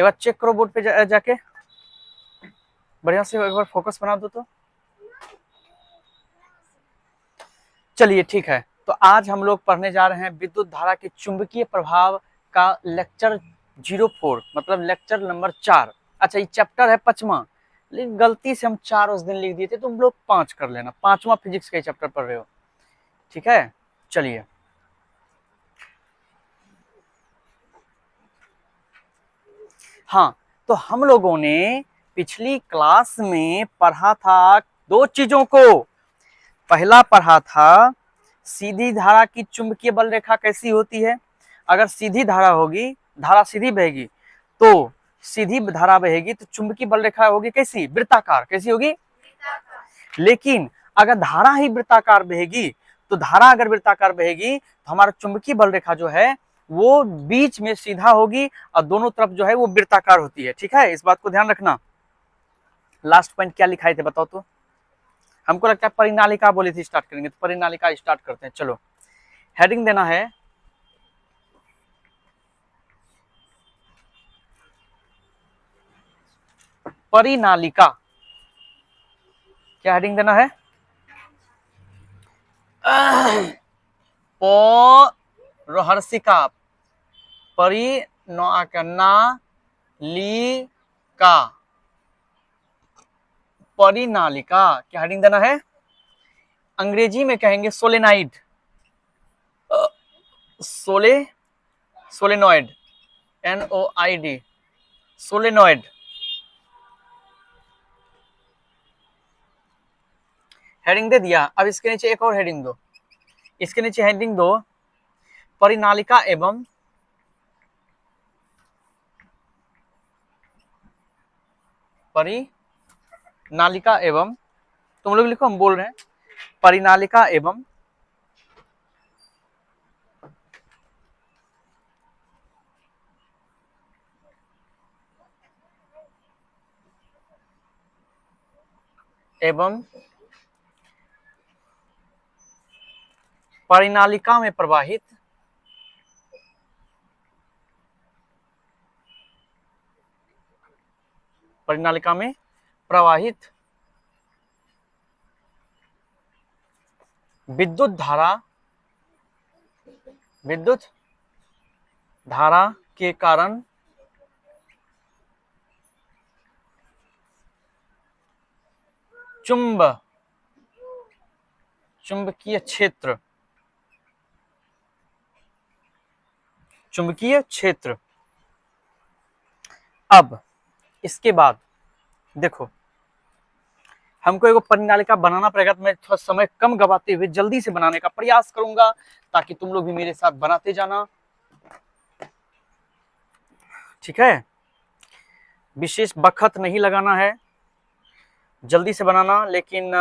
एक बार चेक करो बोर्ड पे जाके, बढ़िया से एक बार फोकस बना दो तो। चलिए ठीक है, तो आज हम लोग पढ़ने जा रहे हैं विद्युत धारा के चुंबकीय प्रभाव का लेक्चर 04, मतलब लेक्चर नंबर 4। अच्छा, ये चैप्टर है 5वां, लेकिन गलती से हम 4 उस दिन लिख दिए थे, तुम लोग 5 कर लेना, 5वां फिजिक्स का चैप्टर पढ़ रहे हो, ठीक है। चलिए, हाँ, तो हम लोगों ने पिछली क्लास में पढ़ा था दो चीजों को। पहला पढ़ा था सीधी धारा की चुंबकीय बल रेखा कैसी होती है। अगर सीधी धारा होगी, धारा सीधी बहेगी, तो सीधी धारा बहेगी तो चुंबकीय बल रेखा होगी कैसी, वृत्ताकार। कैसी होगी? लेकिन अगर धारा ही वृत्ताकार बहेगी, तो धारा अगर वृत्ताकार बहेगी तो हमारा चुंबकीय बल रेखा जो है वो बीच में सीधा होगी और दोनों तरफ जो है वो वृत्ताकार होती है, ठीक है। इस बात को ध्यान रखना। लास्ट पॉइंट क्या लिखाए थे बताओ तो? हमको लगता है परिनालिका बोली थी स्टार्ट करेंगे, तो परिनालिका स्टार्ट करते हैं। चलो, हेडिंग देना है परिनालिका। क्या हेडिंग देना है? पौर्हर्षिका, परिनालिका, परिनालिका। क्या हेडिंग देना है? अंग्रेजी में कहेंगे solenoid, solenoid, NOID, solenoid. Heading दे दिया। अब इसके नीचे एक और हेडिंग दो, इसके नीचे हेडिंग दो परिनालिका एवं परिनालिका एवं, तुम लोग लिखो, हम बोल रहे हैं, परिनालिका एवं परिनालिका में प्रवाहित परिनालिका में प्रवाहित विद्युत धारा के कारण चुंबकीय क्षेत्र। अब इसके बाद देखो, हमको एगो परिनालिका बनाना पड़ेगा, तो मैं थोड़ा समय कम गवाते हुए जल्दी से बनाने का प्रयास करूंगा, ताकि तुम लोग भी मेरे साथ बनाते जाना, ठीक है। विशेष बखत नहीं लगाना है, जल्दी से बनाना। लेकिन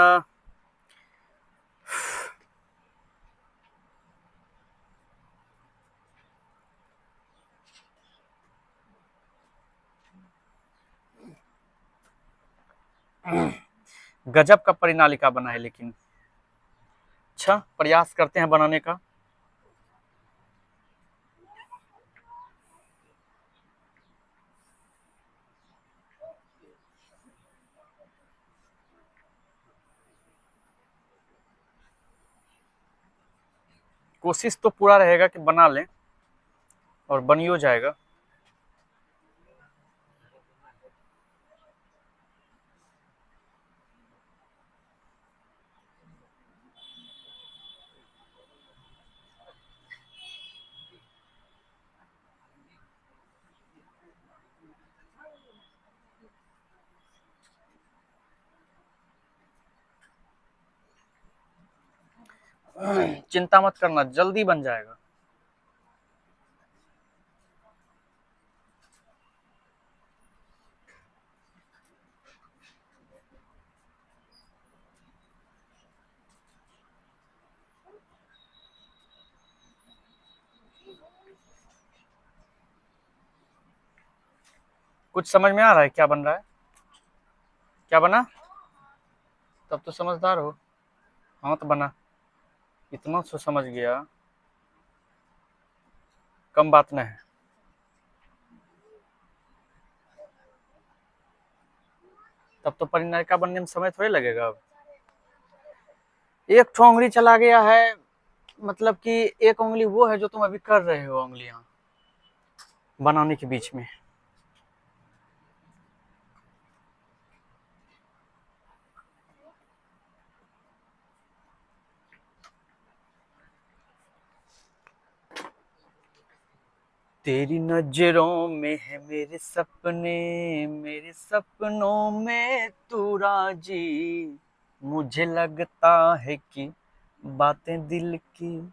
गजब का परिनालिका बना है, लेकिन अच्छा, प्रयास करते हैं बनाने का। कोशिश तो पूरा रहेगा कि बना लें, और बनियो जाएगा। चिंता मत करना, जल्दी बन जाएगा। कुछ समझ में आ रहा है क्या बन रहा है? क्या बना? तब तो समझदार हो। हाँ तो बना, इतना तो समझ गया, कम बात नहीं है। तब तो परिनायिका बनने में समय थोड़े लगेगा। अब एक ठो उंगली चला गया है, मतलब कि एक उंगली वो है जो तुम अभी कर रहे हो उंगलियां बनाने के बीच में। तेरी नजरों में है मेरे सपनों में तू राजी, मुझे लगता है कि बातें दिल की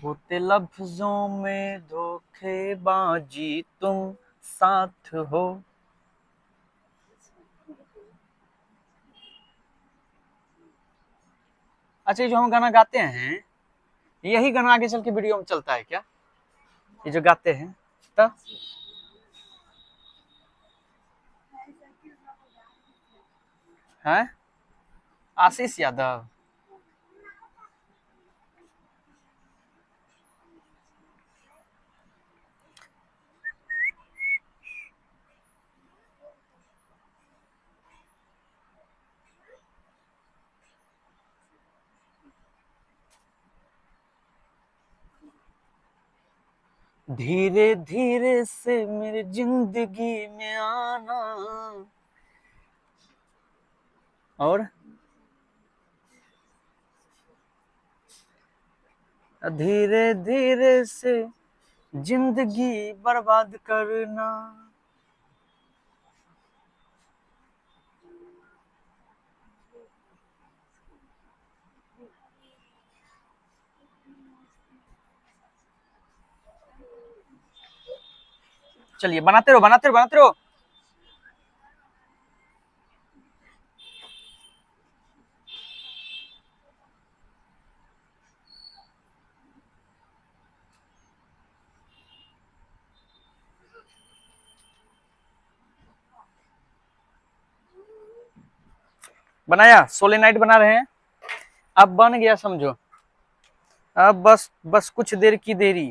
होते लफ्जों में धोखेबाजी, तुम साथ हो। अच्छा, ये जो हम गाना गाते हैं, यही गाना आगे चल के वीडियो में चलता है क्या? ये जो गाते हैं तो है आशीष यादव। धीरे धीरे से मेरी जिंदगी में आना, और धीरे धीरे से जिंदगी बर्बाद करना। चलिए बनाते रहो बनाते रहो बनाते रहो। बनाया, सोलेनाइट बना रहे हैं। अब बन गया समझो। अब बस बस कुछ देर की देरी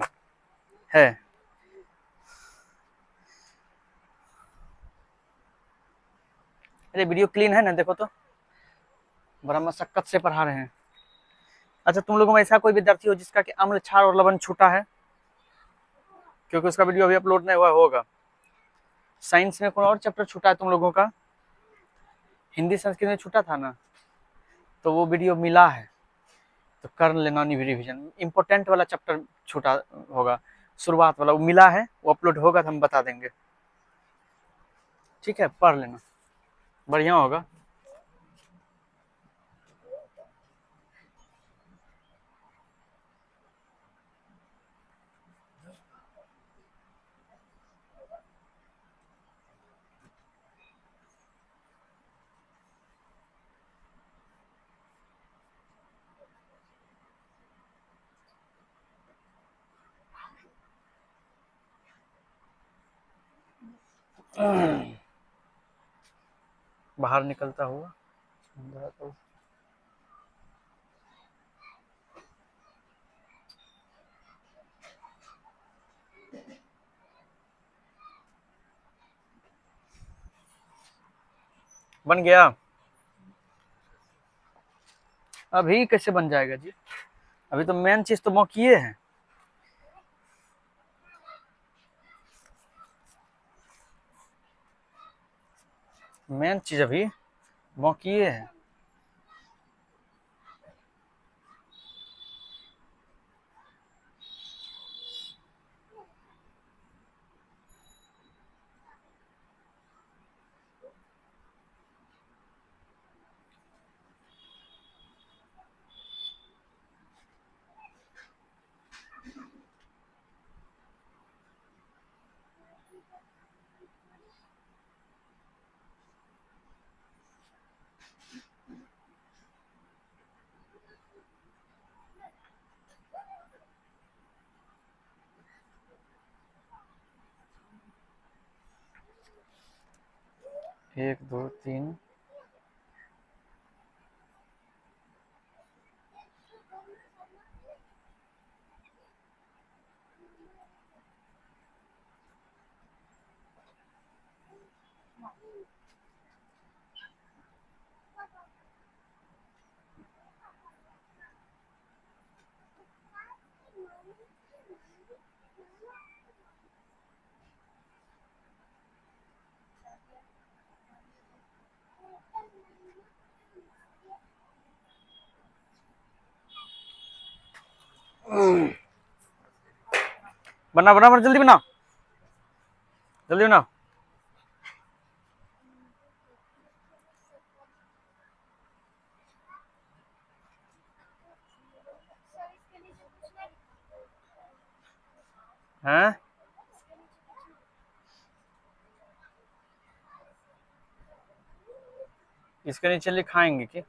है। अरे वीडियो क्लीन है ना, देखो तो बड़ा मशक्कत से पढ़ा रहे हैं। अच्छा, तुम लोगों में ऐसा कोई विद्यार्थी हो जिसका कि अम्ल क्षार और लवण छूटा है? क्योंकि उसका वीडियो अभी अपलोड नहीं हुआ होगा। साइंस में कोई और चैप्टर छूटा है तुम लोगों का? हिंदी संस्कृत में छूटा था ना, तो वो वीडियो मिला है तो कर लेना रिविजन। इंपॉर्टेंट वाला चैप्टर छूटा होगा, शुरुआत वाला वो मिला है, वो अपलोड होगा तो हम बता देंगे। ठीक है, पढ़ लेना, बढ़िया होगा। बाहर निकलता हुआ तो बन गया। अभी कैसे बन जाएगा जी? अभी तो मेन चीज तो मौकिए है। मेन चीज अभी मौकिए है। एक दो तीन। बना बना बना, जल्दी बना, जल्दी बना। हैं इसके नीचे लिखाएंगे कि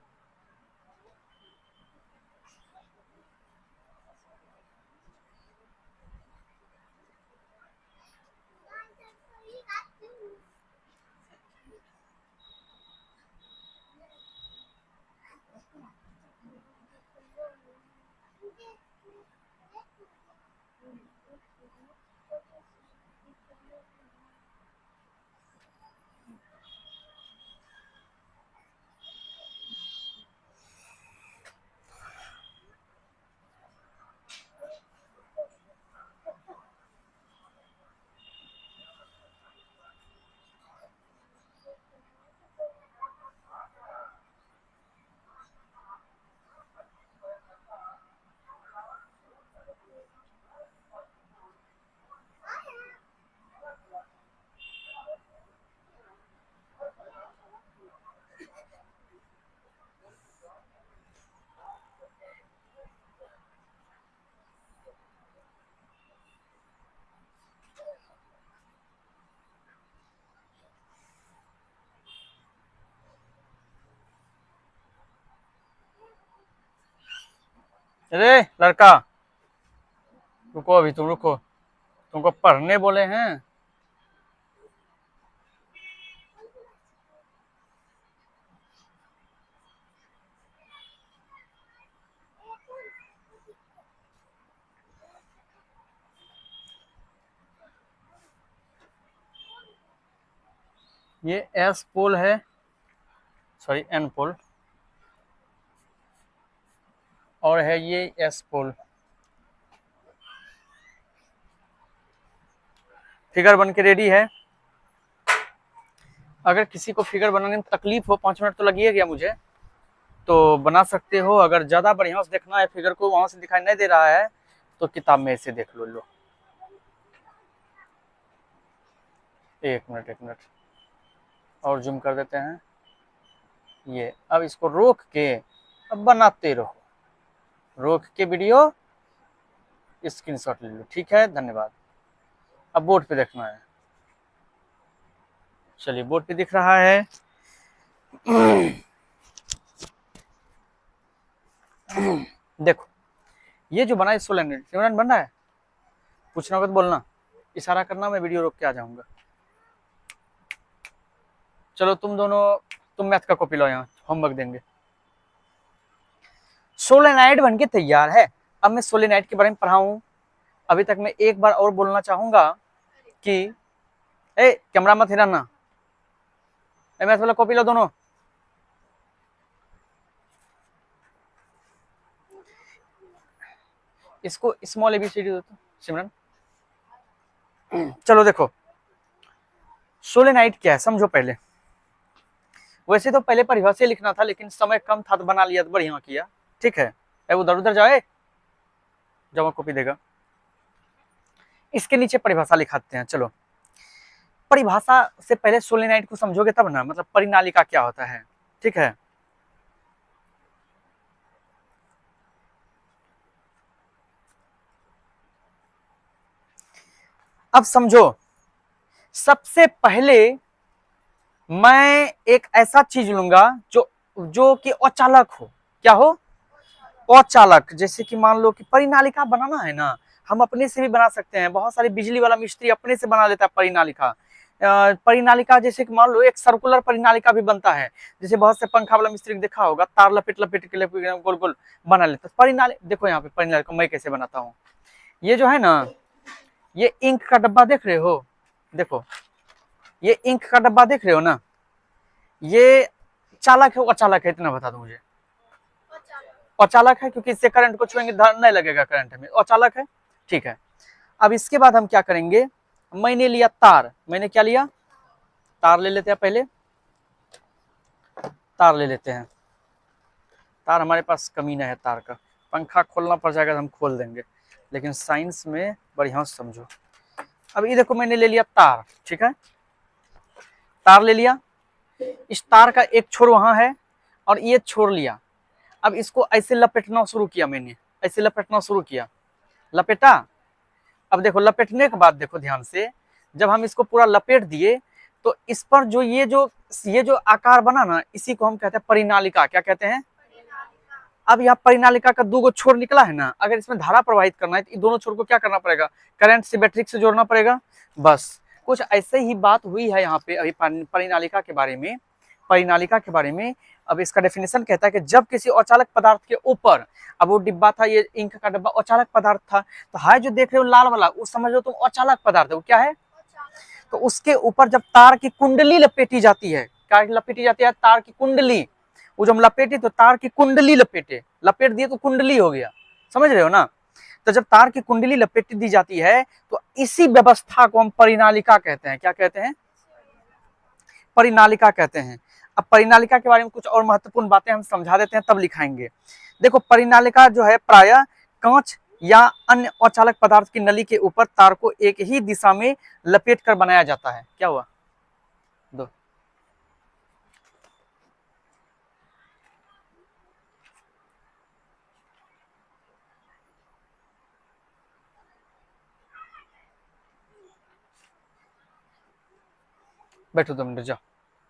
अरे लड़का रुको, अभी तुम रुको, तुमको पढ़ने बोले हैं। ये एस पोल है, सॉरी एन पोल, और है ये एस पोल। फिगर बन के रेडी है। अगर किसी को फिगर बनाने में तकलीफ हो, 5 मिनट तो लगिए गया मुझे, तो बना सकते हो। अगर ज्यादा बढ़िया से देखना है फिगर को, वहां से दिखाई नहीं दे रहा है तो किताब में ऐसे देख लो। एक मिनट और जूम कर देते हैं ये। अब इसको रोक के अब बनाते रहो, रोक के वीडियो स्क्रीनशॉट ले लो। ठीक है, धन्यवाद। अब बोर्ड पे देखना है। चलिए, बोर्ड पे दिख रहा है। देखो, ये जो बना है सोलेनॉइड, सिमरन बन रहा है। पूछना होगा तो बोलना, इशारा करना, मैं वीडियो रोक के आ जाऊंगा। चलो तुम दोनों, तुम मैथ का कॉपी लो, यहाँ होमवर्क देंगे। सोलेनॉइड बनके तैयार है। अब मैं सोलेनॉइड के बारे में पढ़ाऊं। अभी तक मैं एक बार और बोलना चाहूंगा कि ए कैमरा मत हिलाना, मैथ वाला कॉपी लो दोनों। इसको स्मॉल एबीसीडी दो तो सिमरन। चलो देखो, सोलेनॉइड क्या है समझो पहले। वैसे तो पहले परिभाषा लिखना था, लेकिन समय कम था तो बना लिया, तो बढ़िया किया। ठीक है, उधर उधर जाए, जमा कॉपी देगा। इसके नीचे परिभाषा लिखाते हैं। चलो, परिभाषा से पहले सोलेनॉइड को समझोगे तब ना, मतलब परिनालिका क्या होता है। ठीक है, अब समझो। सबसे पहले मैं एक ऐसा चीज लूंगा जो जो कि अचालक हो। क्या हो? अचालक। जैसे कि मान लो कि परिनालिका बनाना है ना, हम अपने से भी बना सकते हैं। बहुत सारे बिजली वाला मिस्त्री अपने से बना लेता है परिनालिका। परिनालिका जैसे कि मान लो एक सर्कुलर परिनालिका भी बनता है। जैसे बहुत से पंखा वाला मिस्त्री देखा होगा, तार लपेट लपेट के गोल गोल बना लेता है परिनालिका। देखो यहाँ पे परिनालिका मैं कैसे बनाता हूँ। ये जो है ना, ये इंक का डब्बा देख रहे हो, देखो ये इंक का डब्बा देख रहे हो ना, ये चालक है अचालक है? इतना बता दो मुझे। अचालक है, क्योंकि इससे करंट को छुएंगे नहीं लगेगा करंट में, अचालक है। ठीक है, अब इसके बाद हम क्या करेंगे, मैंने लिया तार। मैंने क्या लिया? तार ले लेते हैं, पहले तार ले लेते हैं। तार हमारे पास कमीना है तार का, पंखा खोलना पड़ जाएगा तो हम खोल देंगे, लेकिन साइंस में बढ़िया से समझो। अब ये देखो मैंने ले लिया तार, ठीक है, तार ले लिया, इस तार का एक छोर वहां है और ये छोड़ लिया। अब इसको ऐसे लपेटना शुरू किया मैंने, ऐसे लपेटना शुरू किया, लपेटा। अब देखो लपेटने के बाद देखो ध्यान से, जब हम इसको पूरा लपेट दिए तो इस पर जो ये जो आकार बना ना, इसी को हम कहते हैं परिनालिका। क्या कहते हैं? अब यहाँ परिनालिका का 2 छोर निकला है ना, अगर इसमें धारा प्रवाहित करना है तो इन दोनों छोर को क्या करना पड़ेगा? करंट से, बैटरी से जोड़ना पड़ेगा। बस कुछ ऐसे ही बात हुई है यहाँ पे अभी परिनालिका के बारे में। परिनालिका के बारे में अब इसका डेफिनेशन कहता है कि जब किसी अचालक पदार्थ के ऊपर, अब वो डिब्बा था, ये इंक का डिब्बा अचालक पदार्थ था, तो हाय जो देख रहे हो लाल वाला, वो समझ लो तुम अचालक पदार्थ है। वो क्या है? तो उसके ऊपर जब तार की कुंडली लपेटी जाती है, क्या लपेटी जाती है? तार की कुंडली। वो जब लपेटी तो तार की कुंडली लपेटे, लपेट दिए तो कुंडली हो गया, समझ रहे हो ना? तो जब तार की कुंडली लपेट दी जाती है तो इसी व्यवस्था को हम परिनालिका कहते हैं। क्या कहते हैं? परिनालिका कहते हैं। अब परिनालिका के बारे में कुछ और महत्वपूर्ण बातें हम समझा देते हैं, तब लिखाएंगे। देखो परिनालिका जो है प्रायः कांच या अन्य अचालक पदार्थ की नली के ऊपर तार को एक ही दिशा में लपेट कर बनाया जाता है। क्या हुआ? दो बैठो 2 मिनट, जाओ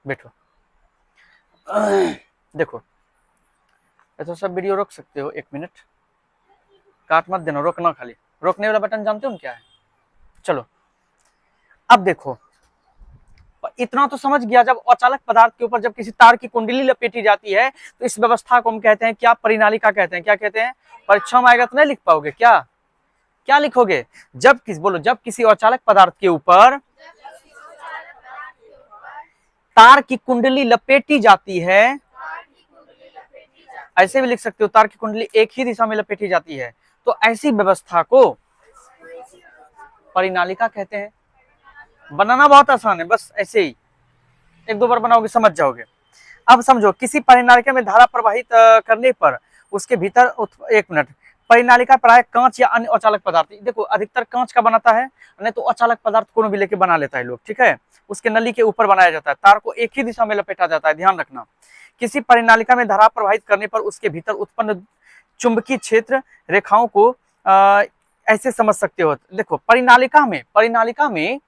बैठो। देखो तो सब वीडियो रोक सकते हो 1 मिनट, काट मत देना, रोकना, खाली रोकने वाला बटन जानते हो क्या है? चलो अब देखो, इतना तो समझ गया, जब अचालक पदार्थ के ऊपर जब किसी तार की कुंडली लपेटी जाती है तो इस व्यवस्था को हम कहते हैं क्या? परिनालिका कहते हैं। क्या कहते हैं? परीक्षा में आएगा तो नहीं लिख पाओगे क्या? क्या लिखोगे? जब बोलो, जब किसी अचालक पदार्थ के ऊपर तार की कुंडली लपेटी जाती है, ऐसे भी लिख सकते हो, तार की कुंडली एक ही दिशा में लपेटी जाती है, तो ऐसी व्यवस्था को परिनालिका कहते हैं। बनाना बहुत आसान है, बस ऐसे ही 1-2 बार बनाओगे समझ जाओगे। अब समझो, किसी परिनालिका में धारा प्रवाहित करने पर उसके भीतर 1 मिनट, परिनालिका प्राय कांच या अन्य अचालक पदार्थ, देखो अधिकतर कांच का बनाता है, नहीं तो अचालक पदार्थ कोनो भी लेके बना लेता है लोग, ठीक है, उसके नली के ऊपर बनाया जाता है, तार को एक ही दिशा में लपेटा जाता है, ध्यान रखना। किसी परिनालिका में धारा प्रवाहित करने पर उसके भीतर उत्पन्न चुंबकीय क्षेत्र रेखाओं को ऐसे समझ सकते हो। देखो परिनालिका में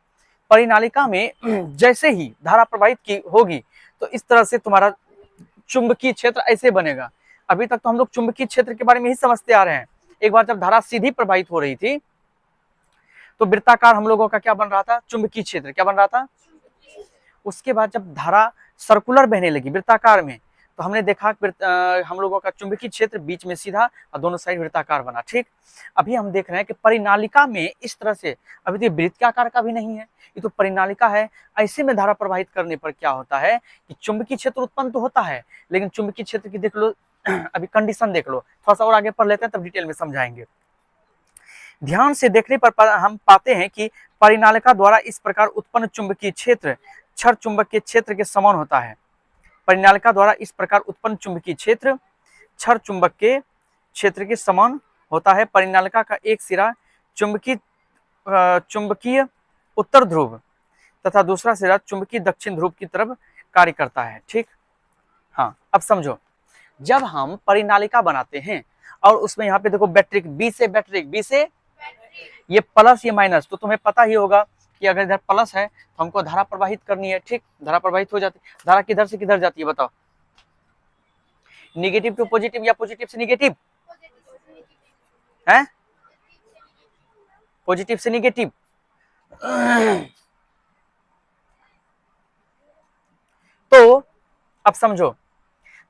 जैसे ही धारा प्रवाहित की होगी तो इस तरह से तुम्हारा चुंबकीय क्षेत्र ऐसे बनेगा। अभी तक तो हम लोग चुंबकीय क्षेत्र के बारे में ही समझते आ रहे हैं। एक बार जब धारा सीधी प्रवाहित हो रही थी तो वृत्ताकार हम लोगों का क्या बन रहा था? चुंबकीय क्षेत्र। क्या बन रहा था? उसके बाद जब धारा सर्कुलर बहने लगी वृत्ताकार में, तो हमने देखा हम लोगों का चुंबकीय क्षेत्र बीच में सीधा और दोनों साइड वृत्ताकार बना। ठीक, अभी हम देख रहे हैं कि परिनालिका में इस तरह से, अभी तो वृत्ताकार का भी नहीं है, ये तो परिनालिका है। ऐसे में धारा प्रवाहित करने पर क्या होता है कि चुंबकीय क्षेत्र उत्पन्न तो होता है, लेकिन चुंबकीय क्षेत्र की देख लो अभी कंडीशन देख लो, थोड़ा सा और आगे पढ़ लेते हैं तब डिटेल में समझाएंगे। ध्यान से देखने पर हम पाते हैं कि परिनालिका द्वारा इस प्रकार उत्पन्न चुंबकीय क्षेत्र क्षर चुंबकीय क्षेत्र के समान होता है। परिनालिका द्वारा इस प्रकार उत्पन्न चुंबकीय क्षेत्र क्षर चुंबकीय क्षेत्र के समान होता है। परिनालिका का एक सिरा चुंबकीय उत्तर ध्रुव तथा दूसरा सिरा चुंबकीय दक्षिण ध्रुव की तरफ कार्य करता है। ठीक, हाँ, अब समझो, जब हम परिनालिका बनाते हैं और उसमें यहाँ पे देखो बैटरी, बी से ये प्लस ये माइनस, तो तुम्हें पता ही होगा कि अगर इधर प्लस है तो हमको धारा प्रवाहित करनी है। ठीक, धारा प्रवाहित हो जाती है। धारा किधर से किधर जाती है बताओ? निगेटिव टू पॉजिटिव या पॉजिटिव से निगेटिव? है पॉजिटिव से निगेटिव। तो अब समझो,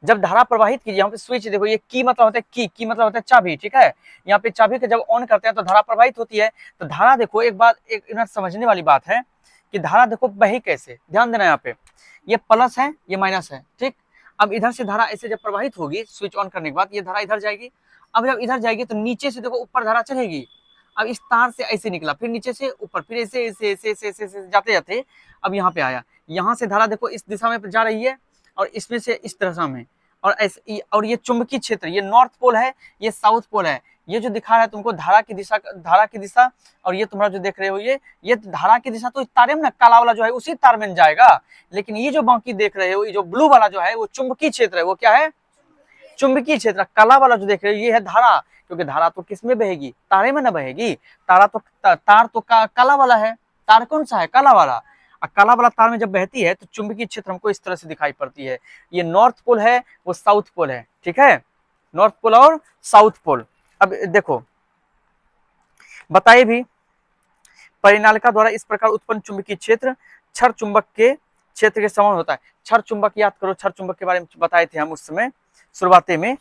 जब धारा प्रवाहित कीजिए, यहाँ पे स्विच देखो, ये की मतलब होता है की मतलब होता है चाबी। ठीक है, यहाँ पे चाबी को जब ऑन करते हैं तो धारा प्रवाहित होती है। तो धारा देखो, एक बात एक समझने वाली बात है कि धारा देखो बही कैसे, ध्यान देना, यहाँ पे ये प्लस है ये माइनस है। ठीक, अब इधर से धारा ऐसे जब प्रवाहित होगी स्विच ऑन करने के बाद, ये धारा इधर जाएगी। अब जब इधर जाएगी तो नीचे से देखो ऊपर धारा चलेगी। अब इस तार से ऐसे निकला, फिर नीचे से ऊपर, फिर ऐसे ऐसे ऐसे ऐसे ऐसे जाते जाते अब यहाँ पे आया। यहाँ से धारा देखो इस दिशा में जा रही है और इसमें से इस दिशा में, और ऐसे, और ये चुंबकीय क्षेत्र, ये नॉर्थ पोल है, ये साउथ पोल है। ये जो दिखा रहा है तुमको धारा की दिशा, और ये तुम्हारा जो देख रहे हो ये धारा की दिशा तो इस तारे में ना, काला वाला जो है उसी तार में जाएगा। लेकिन ये जो बाकी देख रहे हो, ये जो ब्लू वाला जो है वो चुंबकीय क्षेत्र है। वो क्या है? चुंबकीय क्षेत्र। काला वाला जो देख रहे हो ये है धारा, क्योंकि धारा तो किस में बहेगी? तारे में ना बहेगी। तार तो काला वाला है। तार कौन सा है? काला वाला। और काला वाला तार में जब बहती है तो चुंबकीय क्षेत्र हमको इस तरह से दिखाई पड़ती है। ये नॉर्थ पोल है, वो साउथ पोल है। ठीक है, नॉर्थ पोल और साउथ पोल। अब देखो, बताइए भी, परिनालिका द्वारा इस प्रकार उत्पन्न चुंबकीय क्षेत्र क्षर चुंबक के क्षेत्र के समान होता है। क्षर चुंबक याद करो, क्षर चुंबक के बारे में बताए थे हम उस समय शुरुआती में।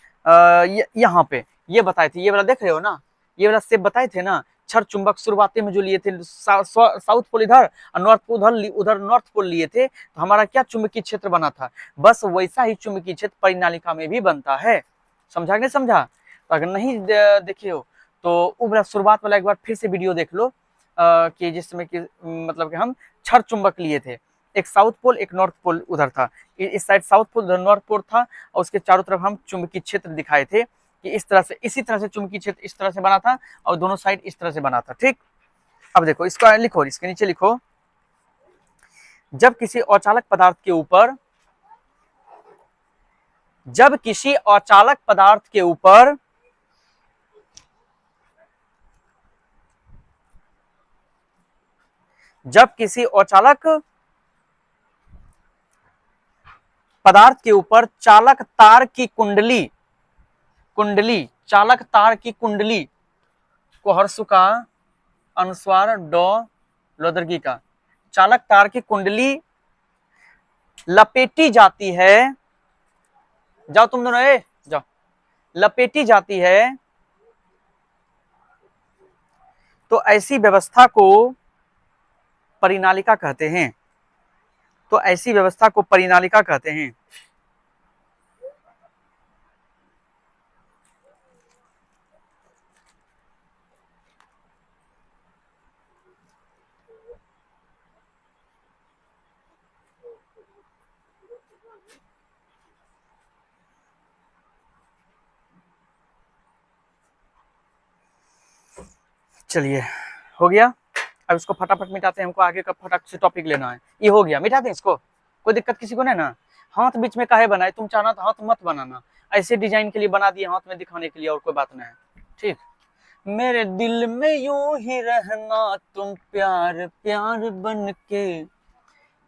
यहाँ पे ये बताए थे, ये वाला देख रहे हो ना, ये वाला स्टेप बताए थे ना। क्षर चुंबक शुरुआती में जो लिए थे, साउथ पोल इधर और नॉर्थ पोल उधर नॉर्थ पोल लिए थे, तो हमारा क्या चुंबकीय क्षेत्र बना था? बस वैसा ही चुंबकीय क्षेत्र परिनालिका में भी बनता है। समझा कि नहीं समझा? तो अगर नहीं देखे हो तो वो शुरुआत वाला एक बार फिर से वीडियो देख लो, कि जिस समय की मतलब कि हम क्षर चुंबक लिए थे, एक साउथ पोल एक नॉर्थ पोल उधर था, इस साइड साउथ पोल उधर नॉर्थ पोल था, और उसके चारों तरफ हम चुंबकीय क्षेत्र दिखाए थे कि इस तरह से, इसी तरह से चुंबकीय क्षेत्र इस तरह से बना था और दोनों साइड इस तरह से बना था। ठीक, अब देखो इसका लिखो, इसके नीचे लिखो, जब किसी अचालक पदार्थ के ऊपर जब किसी अचालक पदार्थ के ऊपर जब किसी अचालक पदार्थ के ऊपर चालक तार की कुंडली चालक तार की कुंडली कोहरसु का अनुस्वार डॉ लोदर्गी का, चालक तार की कुंडली लपेटी जाती है, जाओ तुम दोनों जाओ, लपेटी जाती है, तो ऐसी व्यवस्था को परिनालिका कहते हैं। तो ऐसी व्यवस्था को परिनालिका कहते हैं। चलिए, हो गया। अब इसको फटाफट मिटाते हैं, हमको आगे का फटाक से टॉपिक लेना है। ये हो गया, मिटा दें इसको, कोई दिक्कत किसी को नहीं ना? हाथ बीच में काहे बनाए? तुम चाहना तो हाथ मत बनाना, ऐसे डिजाइन के लिए बना दिए, हाथ में दिखाने के लिए, और कोई बात नहीं। ठीक, मेरे दिल में यूं ही रहना तुम, प्यार प्यार बन के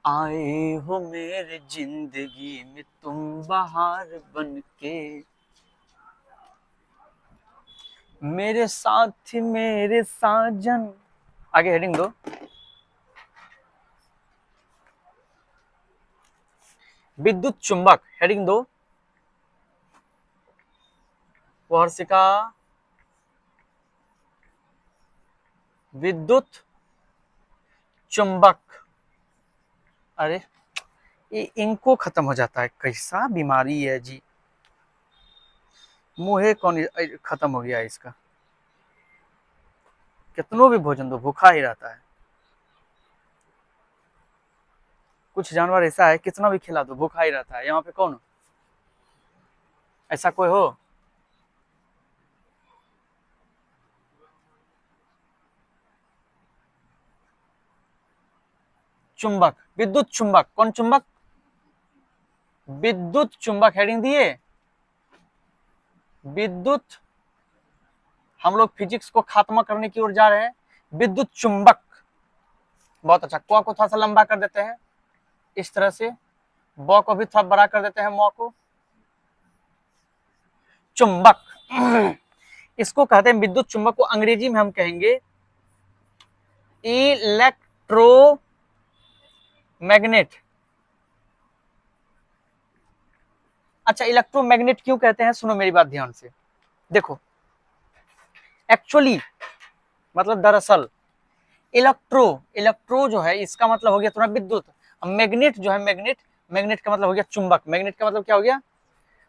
आए हो मेरे जिंदगी में तुम, बहार बन के मेरे साथी मेरे साजन। आगे हेडिंग दो, विद्युत चुंबक। हेडिंग दो, वर्षिका विद्युत चुंबक। अरे ये इनको खत्म हो जाता है, कैसा बीमारी है जी, मुंह कौन खत्म हो गया है इसका। कितनों भी भोजन दो भूखा ही रहता है। कुछ जानवर ऐसा है, कितना भी खिला दो भूखा ही रहता है। यहाँ पे कौन, ऐसा कोई हो? चुंबक, विद्युत चुंबक, कौन चुंबक? विद्युत चुंबक। हेडिंग दिए, विद्युत, हम लोग फिजिक्स को खात्मा करने की ओर जा रहे हैं। विद्युत चुंबक, बहुत अच्छा। क को थोड़ा सा लंबा कर देते हैं इस तरह से, ब को भी थोड़ा बड़ा कर देते हैं, म को। चुंबक, इसको कहते हैं विद्युत चुंबक को अंग्रेजी में हम कहेंगे इलेक्ट्रोमैग्नेट। अच्छा, इलेक्ट्रोमैग्नेट क्यों कहते हैं? सुनो मेरी बात ध्यान से, देखो एक्चुअली मतलब दरअसल इलेक्ट्रो जो है इसका मतलब हो गया तुम्हारा विद्युत, मैग्नेट जो है मैग्नेट का मतलब हो गया चुंबक। मैग्नेट का मतलब क्या हो गया?